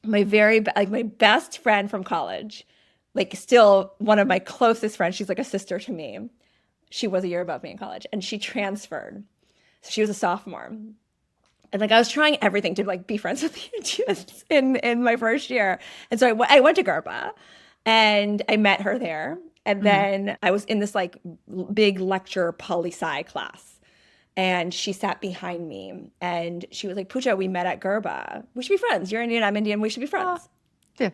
my best friend from college, like still one of my closest friends, she's like a sister to me. She was a year above me in college, and she transferred. So she was a sophomore. And like I was trying everything to like be friends with the Indians in my first year. And so I went to Garba and I met her there. And Mhm. then I was in this like big lecture poli-sci class. And she sat behind me and she was like, Pooja, we met at Garba. We should be friends. You're Indian, I'm Indian. We should be Oh, friends. yeah.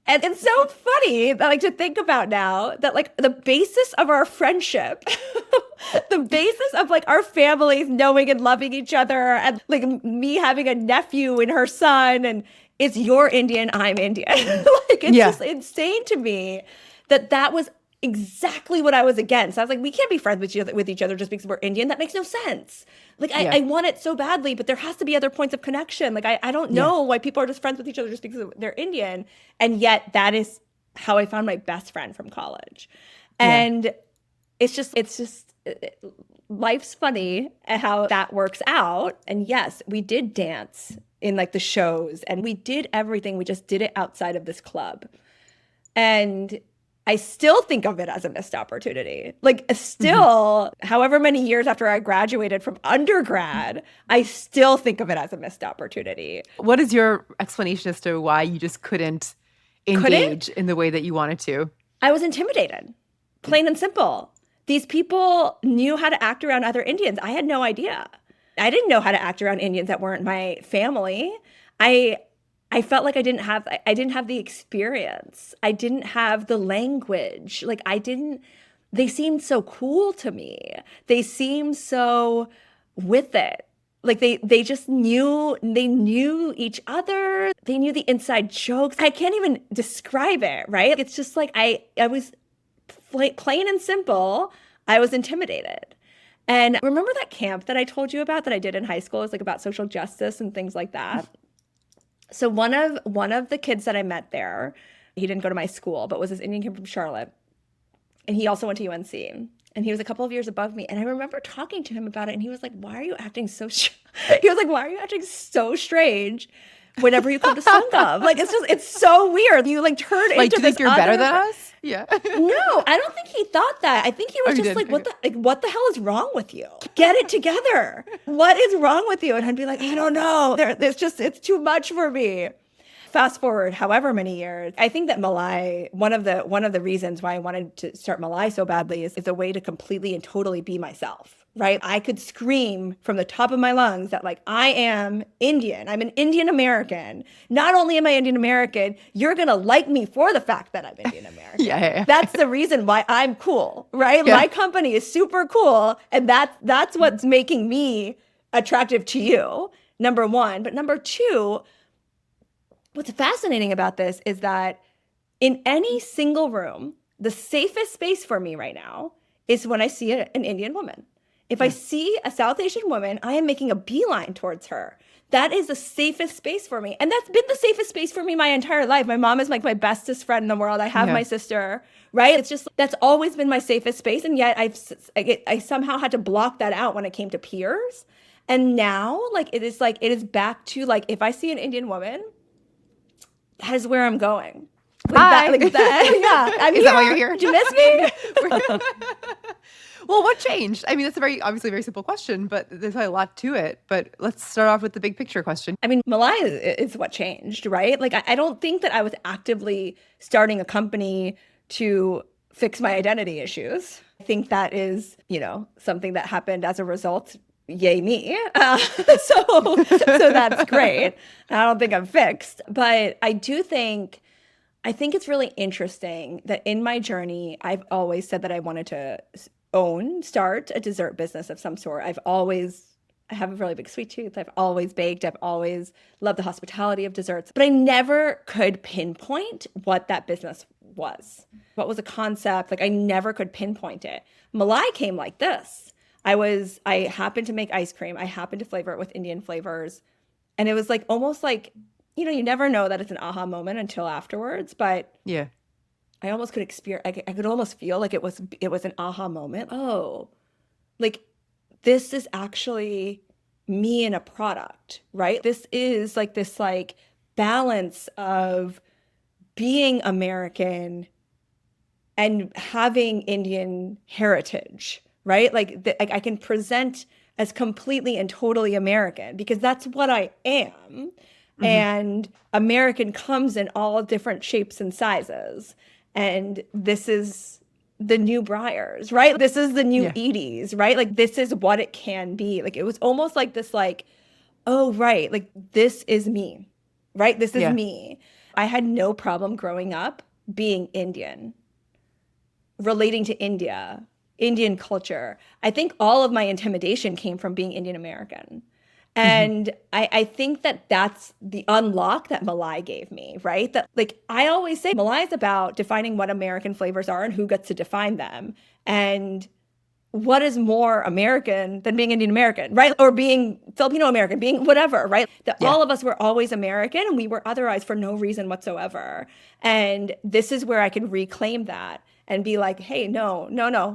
And it's so funny that like to think about now that like the basis of our friendship, the basis of like our families knowing and loving each other, and like me having a nephew and her son, and it's you're Indian, I'm Indian. Like it's Yeah. just insane to me that that was exactly what I was against. I was like, we can't be friends with each other just because we're Indian. That makes no sense. Like Yeah. I want it so badly, but there has to be other points of connection. Like I don't Yeah. know why people are just friends with each other just because they're Indian. And yet that is how I found my best friend from college. Yeah. And life's funny at how that works out. And yes, we did dance in like the shows and we did everything. We just did it outside of this club. And I still think of it as a missed opportunity. Like still, however many years after I graduated from undergrad, I still think of it as a missed opportunity. What is your explanation as to why you just couldn't Couldn't? engage in the way that you wanted to? I was intimidated, plain and simple. These people knew how to act around other Indians. I had no idea. I didn't know how to act around Indians that weren't my family. I I felt like I didn't have the experience. I didn't have the language. Like I didn't they seemed so cool to me. They seemed so with it. Like they just knew each other. They knew the inside jokes. I can't even describe it, right? It's just like I was plain and simple, I was intimidated. And remember that camp that I told you about that I did in high school? It was like about social justice and things like that. So one of the kids that I met there, he didn't go to my school, but was this Indian kid from Charlotte. And he also went to UNC. And he was a couple of years above me. And I remember talking to him about it. And he was like, why are you acting so he was like, why are you acting so strange whenever you come to Sangam? Like, it's so weird. You like turn Like, into do you think this you're other better than us? Yeah. No, I don't think he thought that. I think he was he just didn't. like, what the hell is wrong with you? Get it together. What is wrong with you? And I'd be like, I don't know. It's too much for me. Fast forward however many years, I think that Malai, one of the reasons why I wanted to start Malai so badly is a way to completely and totally be myself, right? I could scream from the top of my lungs that like, I am Indian. I'm an Indian American. Not only am I Indian American, you're going to like me for the fact that I'm Indian American. Yeah. That's the reason why I'm cool, right? Yeah. My company is super cool. And that's what's making me attractive to you, number one. But number two, what's fascinating about this is that in any single room, the safest space for me right now is when I see an Indian woman. If I see a South Asian woman, I am making a beeline towards her. That is the safest space for me. And that's been the safest space for me my entire life. My mom is like my bestest friend in the world. I have my sister, right? It's just, that's always been my safest space. And yet I somehow had to block that out when it came to peers. And now it is back to like, if I see an Indian woman, that is where I'm going. Hi. Yeah. I'm Is that why you're here? Did you miss me? Well, what changed? I mean, that's obviously a very simple question, but there's probably a lot to it. But let's start off with the big picture question. I mean, Malai is what changed, right? Like, I don't think that I was actively starting a company to fix my identity issues. I think that is, something that happened as a result. Yay me. So that's great. I don't think I'm fixed. But I think it's really interesting that in my journey, I've always said that I wanted to start a dessert business of some sort. I have a really big sweet tooth. I've always baked. I've always loved the hospitality of desserts. But I never could pinpoint what that business was. What was a concept? Like I never could pinpoint it. Malai came like this. I happened to make ice cream. I happened to flavor it with Indian flavors. And it was like almost like, you never know that it's an aha moment until afterwards. But yeah, I almost could experience, I could almost feel like it was an aha moment. Oh, like this is actually me in a product, right? This is like this like balance of being American and having Indian heritage. Right? Like I can present as completely and totally American because that's what I am. Mm-hmm. And American comes in all different shapes and sizes. And this is the new Briars, right? This is the new Edie's, right? Like this is what it can be. Like it was almost like this like, oh, right. Like this is me, right? This is me. I had no problem growing up being Indian, relating to India, Indian culture. I think all of my intimidation came from being Indian American. And I think that that's the unlock that Malai gave me, right? That like I always say Malai is about defining what American flavors are and who gets to define them. And what is more American than being Indian American, right? Or being Filipino American, being whatever, right? That all of us were always American and we were otherized for no reason whatsoever. And this is where I can reclaim that and be like, hey, no,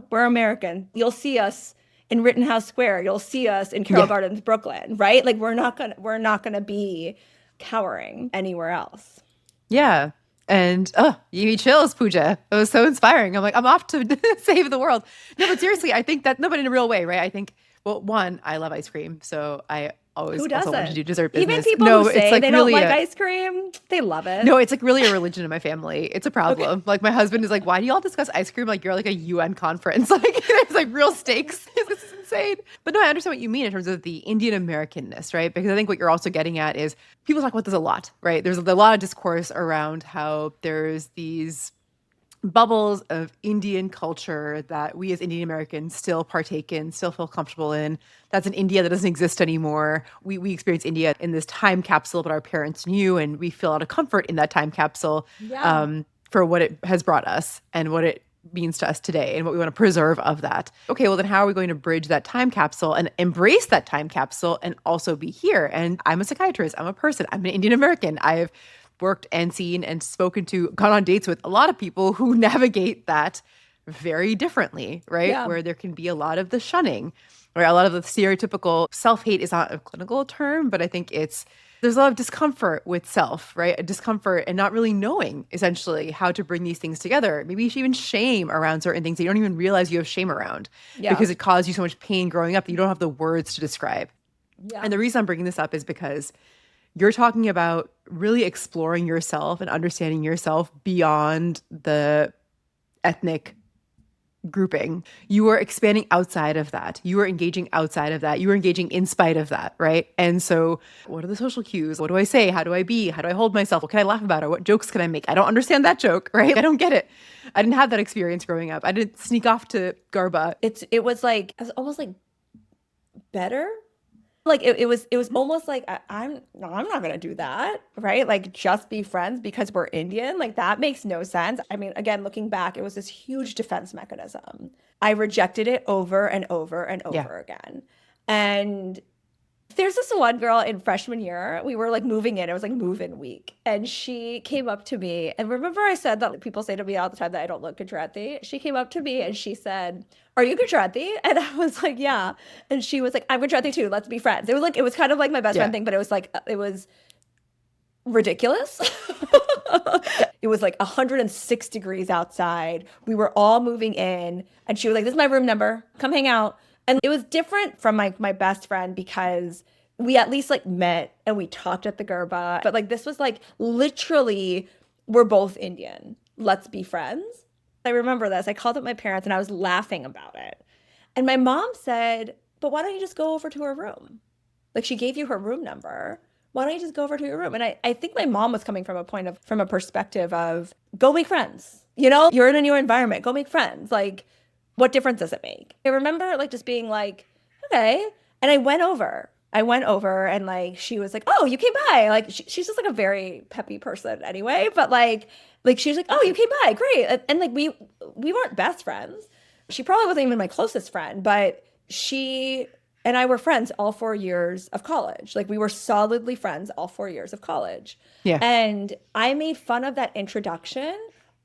we're American. You'll see us in Rittenhouse Square. You'll see us in Carroll Gardens, Brooklyn, right? Like we're not gonna be cowering anywhere else. Yeah. And you gave me chills, Pooja. It was so inspiring. I'm like, I'm off to save the world. No, but seriously, I think that, no, but in a real way, right? I think, well, one, I love ice cream. So I always also wanted to do dessert business. Even people who say they don't like ice cream, they love it. No, it's like really a religion in my family. It's a problem. Okay. Like my husband is like, why do you all discuss ice cream like you're like a UN conference? Like there's like real stakes. This is insane. But no, I understand what you mean in terms of the Indian Americanness, right? Because I think what you're also getting at is people talk about this a lot, right? There's a lot of discourse around how there's these bubbles of Indian culture that we as Indian Americans still partake in, still feel comfortable in. That's an India that doesn't exist anymore. We experience India in this time capsule, but our parents knew, and we feel a lot of comfort in that time capsule Yeah. for what it has brought us and what it means to us today and what we want to preserve of that. Okay, well then how are we going to bridge that time capsule and embrace that time capsule and also be here? And I'm a psychiatrist, I'm a person, I'm an Indian American. I've worked and seen and spoken to, gone on dates with a lot of people who navigate that very differently, right? Yeah. Where there can be a lot of the shunning, or a lot of the stereotypical self-hate is not a clinical term, but I think there's a lot of discomfort with self, right? A discomfort and not really knowing essentially how to bring these things together. Maybe even shame around certain things that you don't even realize you have shame around Yeah. because it caused you so much pain growing up that you don't have the words to describe. Yeah. And the reason I'm bringing this up is because you're talking about really exploring yourself and understanding yourself beyond the ethnic grouping. You are expanding outside of that. You are engaging outside of that. You are engaging in spite of that, right? And so what are the social cues? What do I say? How do I be? How do I hold myself? What can I laugh about? Or what jokes can I make? I don't understand that joke, right? I don't get it. I didn't have that experience growing up. I didn't sneak off to Garba. It was almost like better. Like it was almost like I'm not gonna do that, right? Like just be friends because we're Indian. Like that makes no sense. I mean, again, looking back, it was this huge defense mechanism. I rejected it over and over and over again. And there's this one girl in freshman year, we were like moving in, it was like move-in week. And she came up to me, and remember I said that people say to me all the time that I don't look Gujarati? She came up to me and she said, "Are you Gujarati?" And I was like, "Yeah." And she was like, "I'm Gujarati too, let's be friends." It was kind of like my best friend thing, but it was ridiculous. It was like 106 degrees outside. We were all moving in, and she was like, "This is my room number. Come hang out." And it was different from my best friend because we at least like met and we talked at the Garba. But like this was like literally, we're both Indian. Let's be friends. I remember this. I called up my parents and I was laughing about it. And my mom said, "But why don't you just go over to her room? Like she gave you her room number. Why don't you just go over to your room?" And I think my mom was coming from a perspective of go make friends. You know, you're in a new environment. Go make friends. Like, what difference does it make? I remember like just being like, okay. And I went over and like she was like, "Oh, you came by." Like she's just like a very peppy person anyway. But like she was like, "Oh, you came by. Great." And like we weren't best friends. She probably wasn't even my closest friend, but she and I were friends all 4 years of college. Like we were solidly friends all 4 years of college. Yeah. And I made fun of that introduction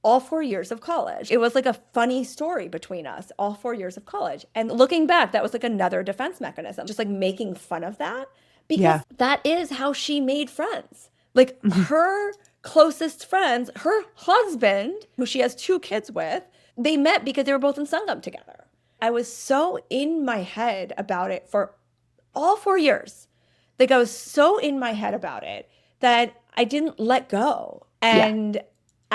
all 4 years of college. It was like a funny story between us all 4 years of college. And looking back, that was like another defense mechanism, just like making fun of that because that is how she made friends. Like her closest friends, her husband, who she has 2 kids with, they met because they were both in Sangam together. I was so in my head about it for all 4 years. Like I was so in my head about it that I didn't let go. And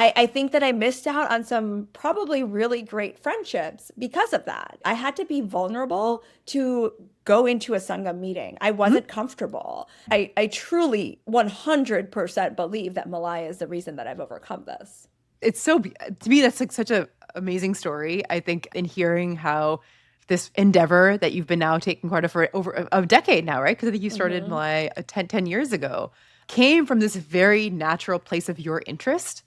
I think that I missed out on some probably really great friendships because of that. I had to be vulnerable to go into a Sangam meeting. I wasn't comfortable. I truly 100% believe that Malai is the reason that I've overcome this. It's to me, that's like such a amazing story. I think in hearing how this endeavor that you've been now taking part of for over a decade now, right? Because I think you started Malai 10 years ago, came from this very natural place of your interest,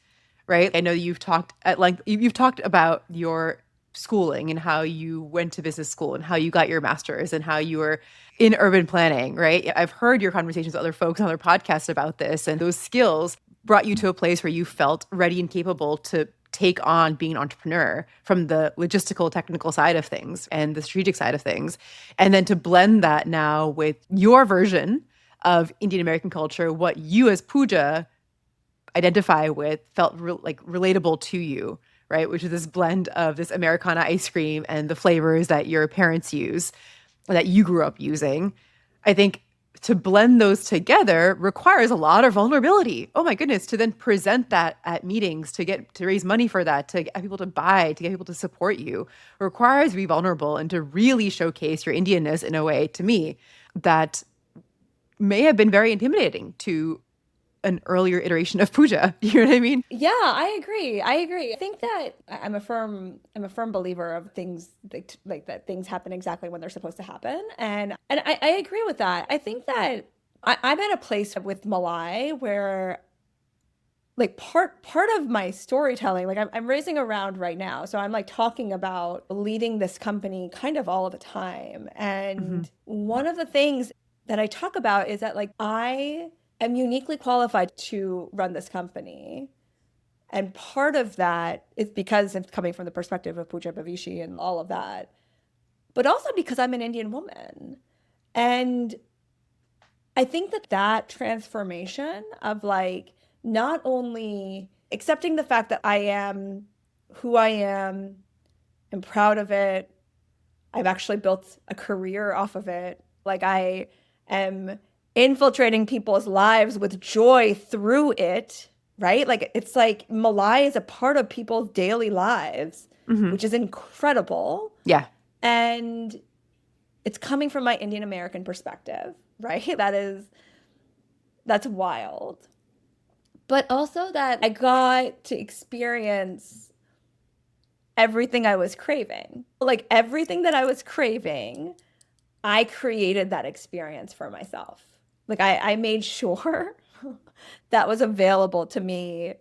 right? I know you've talked at length, you've talked about your schooling and how you went to business school and how you got your master's and how you were in urban planning, right? I've heard your conversations with other folks on other podcasts about this, and those skills brought you to a place where you felt ready and capable to take on being an entrepreneur from the logistical, technical side of things and the strategic side of things. And then to blend that now with your version of Indian American culture, what you as Pooja identify with felt relatable to you, right? Which is this blend of this Americana ice cream and the flavors that your parents use, that you grew up using. I think to blend those together requires a lot of vulnerability. Oh my goodness, to then present that at meetings, to raise money for that, to get people to buy, to get people to support you, requires to be vulnerable and to really showcase your Indianness in a way, to me, that may have been very intimidating to an earlier iteration of puja. You know what I mean? Yeah, I agree. I agree. I think that I'm a firm believer of things like that things happen exactly when they're supposed to happen. And I agree with that. I think that I'm at a place with Malai where like part of my storytelling, like I'm raising around right now. So I'm like talking about leading this company kind of all of the time. Hmm. And one of the things that I talk about is that like I am uniquely qualified to run this company. And part of that is because it's coming from the perspective of Pooja Bavishi and all of that, but also because I'm an Indian woman. And I think that that transformation of like not only accepting the fact that I am who I am proud of it, I've actually built a career off of it. Like I am infiltrating people's lives with joy through it, right? Like it's like Malai is a part of people's daily lives, Hmm. which is incredible. Yeah. And it's coming from my Indian American perspective, right? That's wild. But also that I got to experience everything I was craving. Like everything that I was craving, I created that experience for myself. Like I made sure that was available to me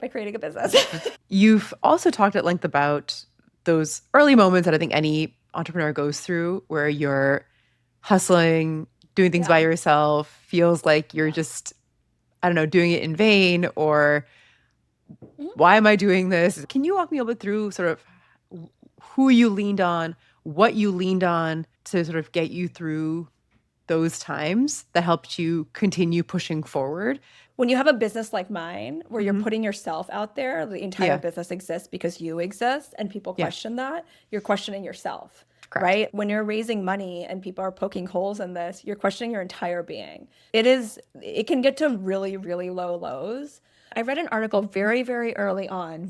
by creating a business. You've also talked at length about those early moments that I think any entrepreneur goes through where you're hustling, doing things by Yeah. yourself, feels like you're Yeah. just, I don't know, doing it in vain, or Mhm. why am I doing this? Can you walk me a little bit through sort of who you leaned on, what you leaned on to sort of get you through those times that helped you continue pushing forward? When you have a business like mine, where you're Hmm. putting yourself out there, the entire Yeah. business exists because you exist, and people Yeah. question that, you're questioning yourself, Correct. right? When you're raising money and people are poking holes in this, you're questioning your entire being. It can get to really, really low lows. I read an article very early on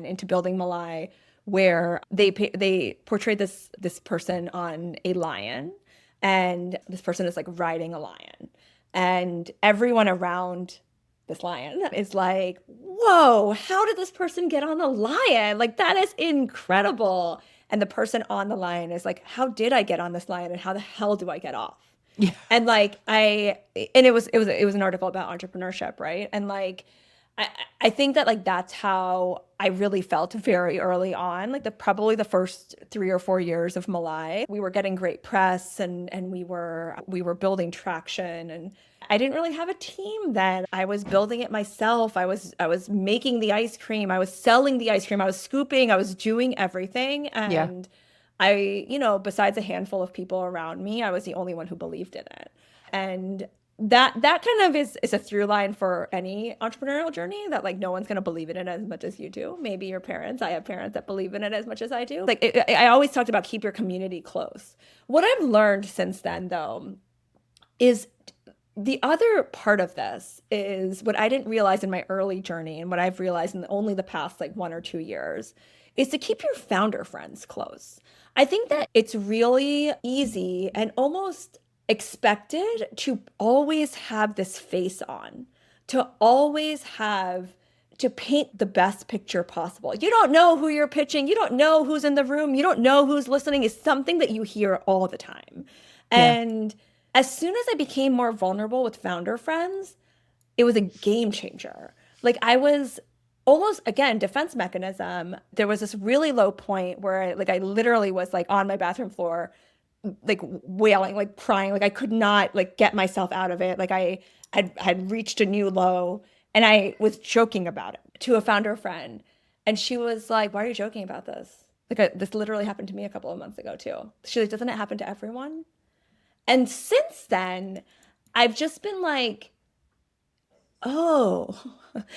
into building Malai, where they portrayed this person on a lion, and this person is like riding a lion, and everyone around this lion is like, whoa, how did this person get on the lion? Like, that is incredible. And the person on the lion is like, how did I get on this lion and how the hell do I get off? Yeah. And like and it was an article about entrepreneurship, right? And like I I think that like that's how I really felt very early on, like probably the first 3 or 4 years of Malai. We were getting great press, and we were building traction, and I didn't really have a team then. I was building it myself. I was making the ice cream. I was selling the ice cream. I was scooping. I was doing everything. Yeah. And besides a handful of people around me, I was the only one who believed in it. And that kind of is a through line for any entrepreneurial journey, that like no one's going to believe in it as much as you do. Maybe your parents. I have parents that believe in it as much as I do. Like I always talked about keep your community close. What I've learned since then, though, is the other part of this is what I didn't realize in my early journey, and what I've realized in only the past like 1 or 2 years, is to keep your founder friends close. I think that it's really easy and almost expected to always have this face on, to always have to paint the best picture possible. You don't know who you're pitching, you don't know who's in the room, you don't know who's listening, is something that you hear all the time. Yeah. And as soon as I became more vulnerable with founder friends, it was a game changer. Like I was almost, again, defense mechanism. There was this really low point where I literally was like on my bathroom floor, like wailing, like crying, like I could not like get myself out of it. Like I had reached a new low, and I was joking about it to a founder friend, and she was like, "Why are you joking about this? Like this literally happened to me a couple of months ago too." She's like, "Doesn't it happen to everyone?" And since then, I've just been like, oh,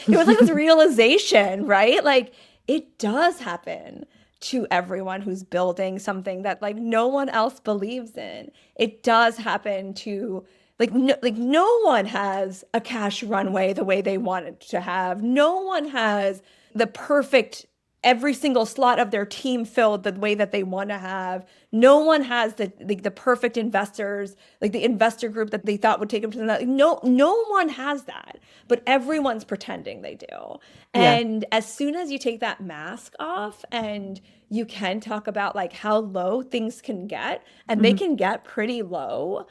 it was like this realization, right? Like it does happen to everyone who's building something that like no one else believes in. It does happen to Like no one has a cash runway the way they want it to have. No one has the perfect every single slot of their team filled the way that they want to have. No one has the perfect investors, like the investor group that they thought would take them to the next. No one has that, but everyone's pretending they do. Yeah. And as soon as you take that mask off and you can talk about like how low things can get, and they Mhm. can get pretty low.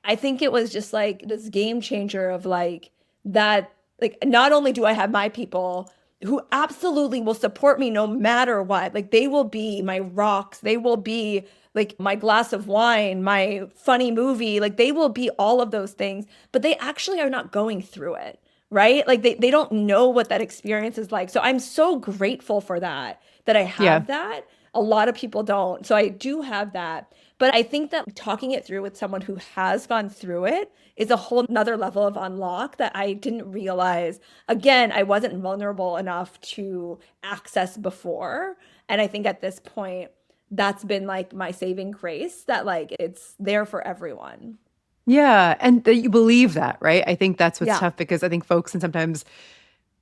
I think it was just like this game changer of like that, like not only do I have my people who absolutely will support me no matter what, like they will be my rocks, they will be like my glass of wine, my funny movie, like they will be all of those things, but they actually are not going through it, right? Like they don't know what that experience is like. So I'm so grateful for that, that I Yeah. have that. A lot of people don't. So I do have that. But I think that talking it through with someone who has gone through it is a whole nother level of unlock that I didn't realize. Again, I wasn't vulnerable enough to access before. And I think at this point, that's been like my saving grace that like it's there for everyone. Yeah. And that you believe that, right? I think that's what's Yeah. tough because I think folks can sometimes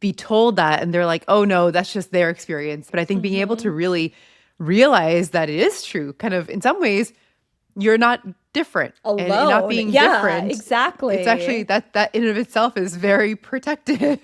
be told that and they're like, oh no, that's just their experience. But I think being able to Hmm. really realize that it is true, kind of in some ways, you're not different. And in not Alone. being Yeah, different, it's actually exactly. that in and of itself is very protective.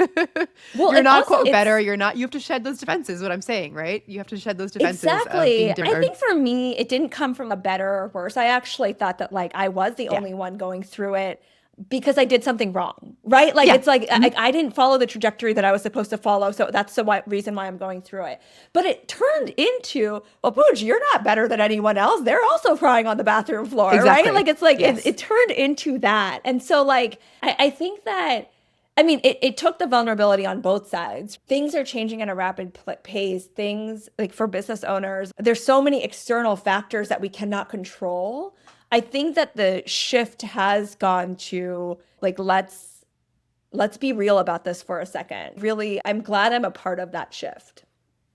Well, You're and not also quote better. it's You're not, you have to shed those defenses, what I'm saying, right? You have to shed those defenses of exactly. being I different. think for me, it didn't come from a better or worse. I actually thought that like I was the Yeah. only one going through it because I did something wrong, right? Like Yeah. it's like Mhm. I didn't follow the trajectory that I was supposed to follow, so that's the reason why I'm going through it. But it turned into, well, Pooja, you're not better than anyone else. They're also crying on the bathroom floor, right? Exactly. Like it's like Yes. it turned into that, and so like I think that. I mean, it took the vulnerability on both sides. Things are changing at a rapid pace. Things like for business owners, there's so many external factors that we cannot control. I think that the shift has gone to like let's be real about this for a second. Really, I'm glad I'm a part of that shift.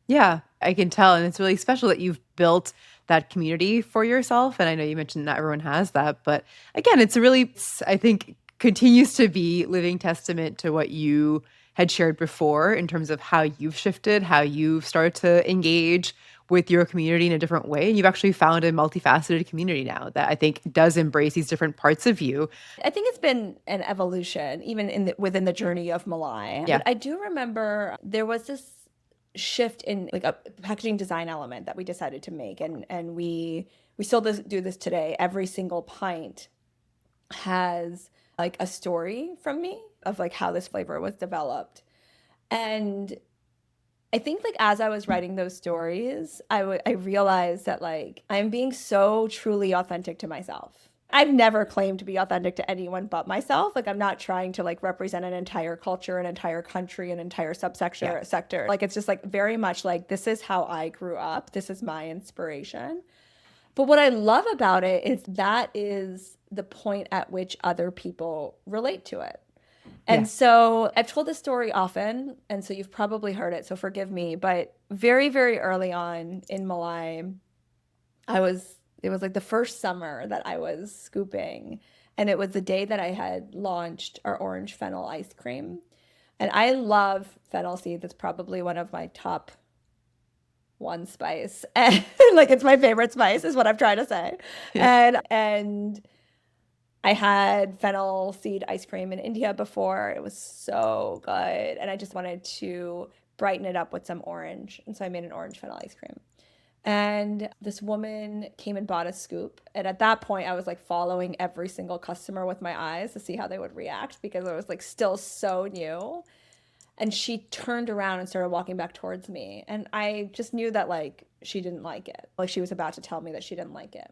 Yeah, I can tell. And it's really special that you've built that community for yourself. And I know you mentioned not everyone has that, but again, it's a really, I think, continues to be living testament to what you had shared before in terms of how you've shifted, how you've started to engage with your community in a different way. And you've actually found a multifaceted community now that I think does embrace these different parts of you. I think it's been an evolution, even within the journey of Malai. Yeah. But I do remember there was this shift in like a packaging design element that we decided to make, and we still do this today. Every single pint has like a story from me of like how this flavor was developed, and I think like as I was writing those stories, I realized that like I'm being so truly authentic to myself. I've never claimed to be authentic to anyone but myself. Like I'm not trying to like represent an entire culture, an entire country, an entire Yeah. sector. Like it's just like very much like this is how I grew up. This is my inspiration. But what I love about it is that is the point at which other people relate to it. Yeah. And so I've told this story often, and so you've probably heard it, so forgive me. But very, very early on in Malai, it was like the first summer that I was scooping. And it was the day that I had launched our orange fennel ice cream. And I love fennel seeds. It's probably one of my top one spice. And like it's my favorite spice, is what I'm trying to say. Yeah. And I had fennel seed ice cream in India before. It was so good. And I just wanted to brighten it up with some orange. And so I made an orange fennel ice cream. And this woman came and bought a scoop. And at that point, I was like following every single customer with my eyes to see how they would react because it was like still so new. And she turned around and started walking back towards me. And I just knew that like she didn't like it. Like she was about to tell me that she didn't like it.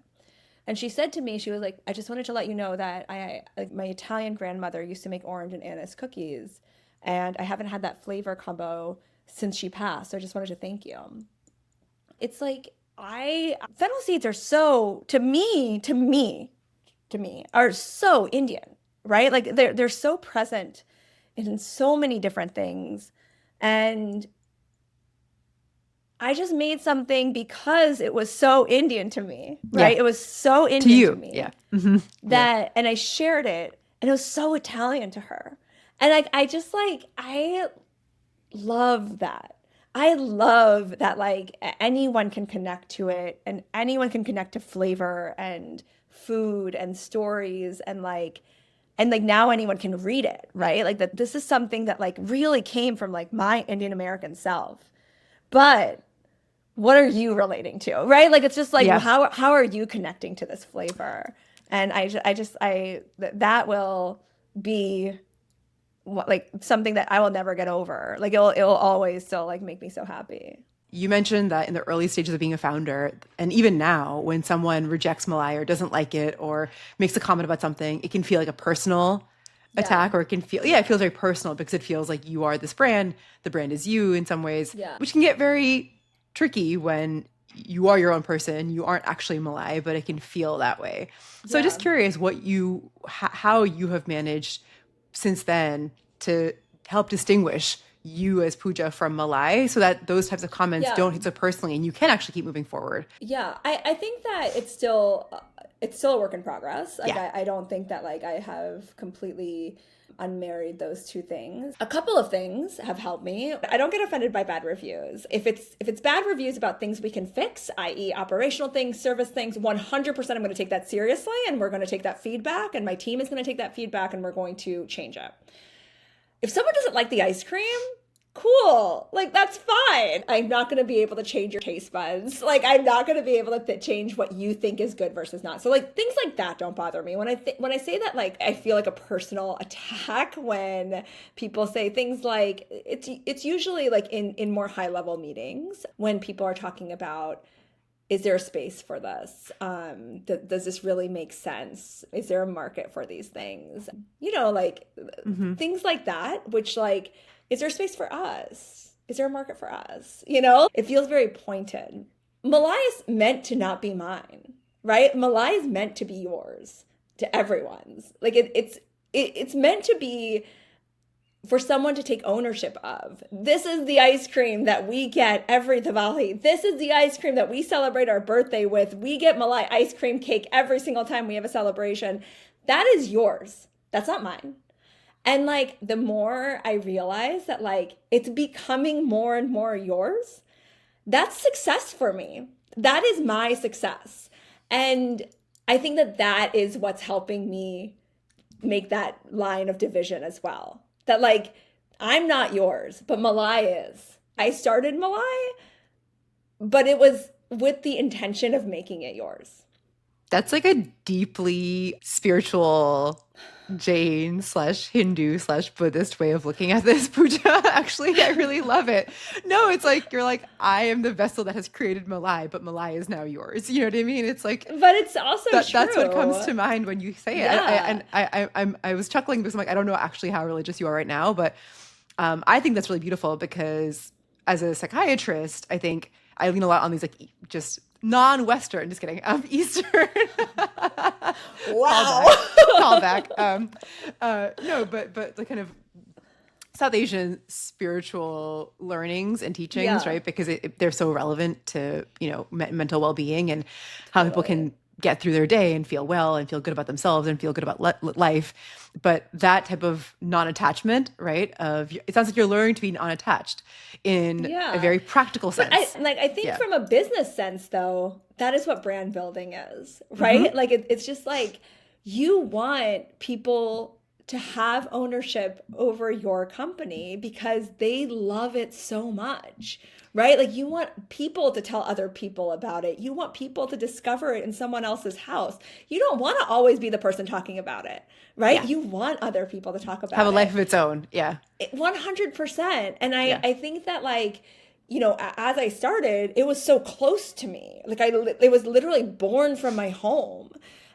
And she said to me, she was like, I just wanted to let you know that I like my Italian grandmother used to make orange and anise cookies. And I haven't had that flavor combo since she passed. So I just wanted to thank you. It's like fennel seeds are so to me are so Indian, right? Like they're so present in so many different things. And I just made something because it was so Indian to me, Yeah. right? It was so To Indian to you. Yeah. me Hmm. Yeah. that, and I shared it. And it was so Italian to her. And like I just like I love that. I love that like anyone can connect to it and anyone can connect to flavor and food and stories and like now anyone can read it, right? Like that this is something that like really came from like my Indian American self. But what are you relating to, right? Like it's just like Yeah. how are you connecting to this flavor? And that will be like something that I will never get over. Like it'll always still like make me so happy. You mentioned that in the early stages of being a founder, and even now, when someone rejects Malai or doesn't like it or makes a comment about something, it can feel like a personal Yeah. attack, or it can feel, yeah, it feels very personal because it feels like you are this brand, the brand is you in some ways, Yeah. which can get very tricky when you are your own person, you aren't actually Malai, but it can feel that way. So Yeah. just curious how you have managed since then to help distinguish you as Pooja from Malai so that those types of comments Yeah. don't hit so personally and you can actually keep moving forward. Yeah. I think that it's still a work in progress. Like Yeah. I don't think that like I have completely unmarried those two things. A couple of things have helped me. I don't get offended by bad reviews. If it's bad reviews about things we can fix, i.e. operational things, service things, 100% I'm going to take that seriously and we're going to take that feedback and my team is going to take that feedback and we're going to change it. If someone doesn't like the ice cream, cool. Like, that's fine. I'm not going to be able to change your taste buds. Like, I'm not going to be able to change what you think is good versus not. So, like, things like that don't bother me. When I say that, like, I feel like a personal attack when people say things like, it's usually like in more high level meetings when people are talking about, is there a space for this? Does this really make sense? Is there a market for these things? You know, like things like that, which like, is there space for us? Is there a market for us? You know, it feels very pointed. Malai is meant to not be mine, right? Malai is meant to be yours, to everyone's. Like it's meant to be for someone to take ownership of. This is the ice cream that we get every Diwali. This is the ice cream that we celebrate our birthday with. We get Malai ice cream cake every single time we have a celebration. That is yours. That's not mine. And like the more I realize that like it's becoming more and more yours, that's success for me. That is my success. And I think that that is what's helping me make that line of division as well. That like I'm not yours, but Malai is. I started Malai, but it was with the intention of making it yours. That's like a deeply spiritual Jain slash Hindu slash Buddhist way of looking at this, Puja. Actually, I really love it. No, it's like you're like, I am the vessel that has created Malai, but Malai is now yours. You know what I mean? It's like, But it's also true. that's what comes to mind when you say it. Yeah. I was chuckling because I'm like, I don't know actually how religious you are right now, but I think that's really beautiful because as a psychiatrist, I think I lean a lot on these like just non-Western, just kidding, Eastern. Wow. Callback. No, but the kind of South Asian spiritual learnings and teachings, Yeah. right? Because they're so relevant to, you know, mental well-being and how people can get through their day and feel well and feel good about themselves and feel good about life. But that type of non-attachment, right? It sounds like you're learning to be unattached in Yeah. a very practical sense. I think Yeah. from a business sense though, that is what brand building is, right? Like it's just like you want people to have ownership over your company because they love it so much, right? Like you want people to tell other people about it. You want people to discover it in someone else's house. You don't want to always be the person talking about it, right? Yeah. You want other people to talk about Have a it. life of its own. Yeah. 100%. And Yeah. I think that like, you know, as I started, it was so close to me. Like it was literally born from my home.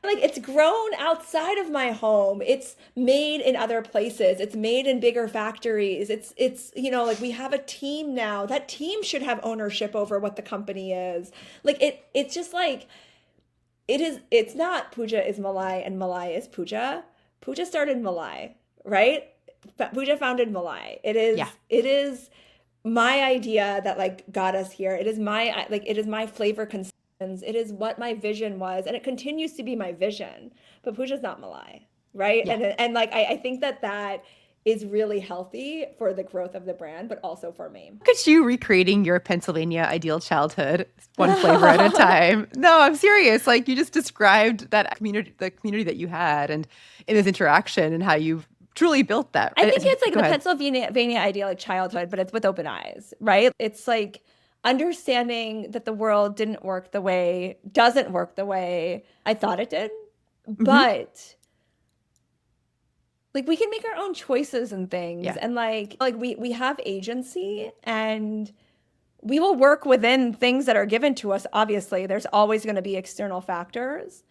Like it's grown outside of my home. It's made in other places. It's made in bigger factories. It's you know, like we have a team now. That team should have ownership over what the company is. Like it's just like it's not Puja is Malai and Malai is Puja. Puja started Malai, right? Puja founded Malai. Yeah. It is my idea that like got us here. It is my flavor concerns. It is what my vision was, and it continues to be my vision. But Puja's not Malai. right? Yeah. And like I think that is really healthy for the growth of the brand, but also for me. Look at you recreating your Pennsylvania ideal childhood, one flavor at a time. No, I'm serious. Like you just described that community, the community that you had, and in this interaction, and how you've truly built that. I think it's like Go the ahead. Pennsylvania idyllic childhood, but it's with open eyes, right? It's like understanding that the world doesn't work the way I thought it did, Hmm. but like we can make our own choices and things, Yeah. and like we have agency, and we will work within things that are given to us. Obviously, there's always going to be external factors,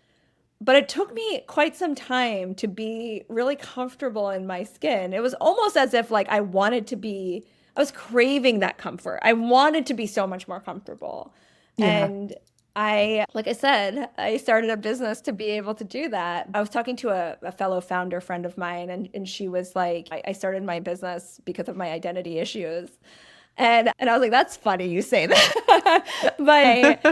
but it took me quite some time to be really comfortable in my skin. It was almost as if like I was craving that comfort. I wanted to be so much more comfortable. Yeah. And like I said, I started a business to be able to do that. I was talking to a fellow founder friend of mine, and she was like, I started my business because of my identity issues. And I was like, that's funny you say that. But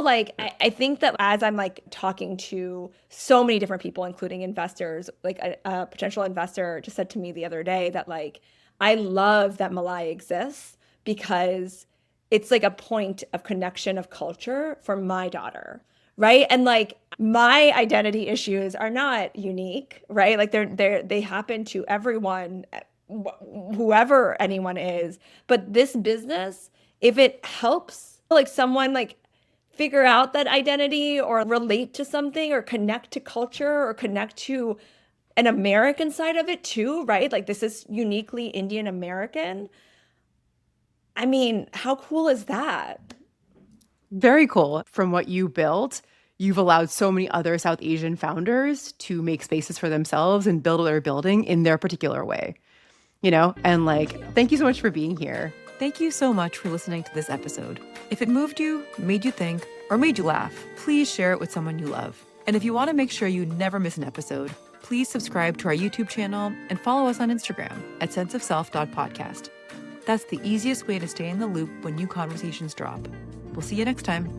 like I think that as I'm like talking to so many different people, including investors, like a potential investor just said to me the other day that like I love that Malai exists because it's like a point of connection of culture for my daughter. Right. And like my identity issues are not unique, right? Like they happen to everyone, whoever anyone is. But this business, if it helps like someone like figure out that identity or relate to something or connect to culture or connect to an American side of it too, right? Like this is uniquely Indian American. I mean, how cool is that? Very cool. From what you built, you've allowed so many other South Asian founders to make spaces for themselves and build what they're building in their particular way, you know? And like, thank you so much for being here. Thank you so much for listening to this episode. If it moved you, made you think, or made you laugh, please share it with someone you love. And if you want to make sure you never miss an episode, please subscribe to our YouTube channel and follow us on Instagram at senseofself.podcast. That's the easiest way to stay in the loop when new conversations drop. We'll see you next time.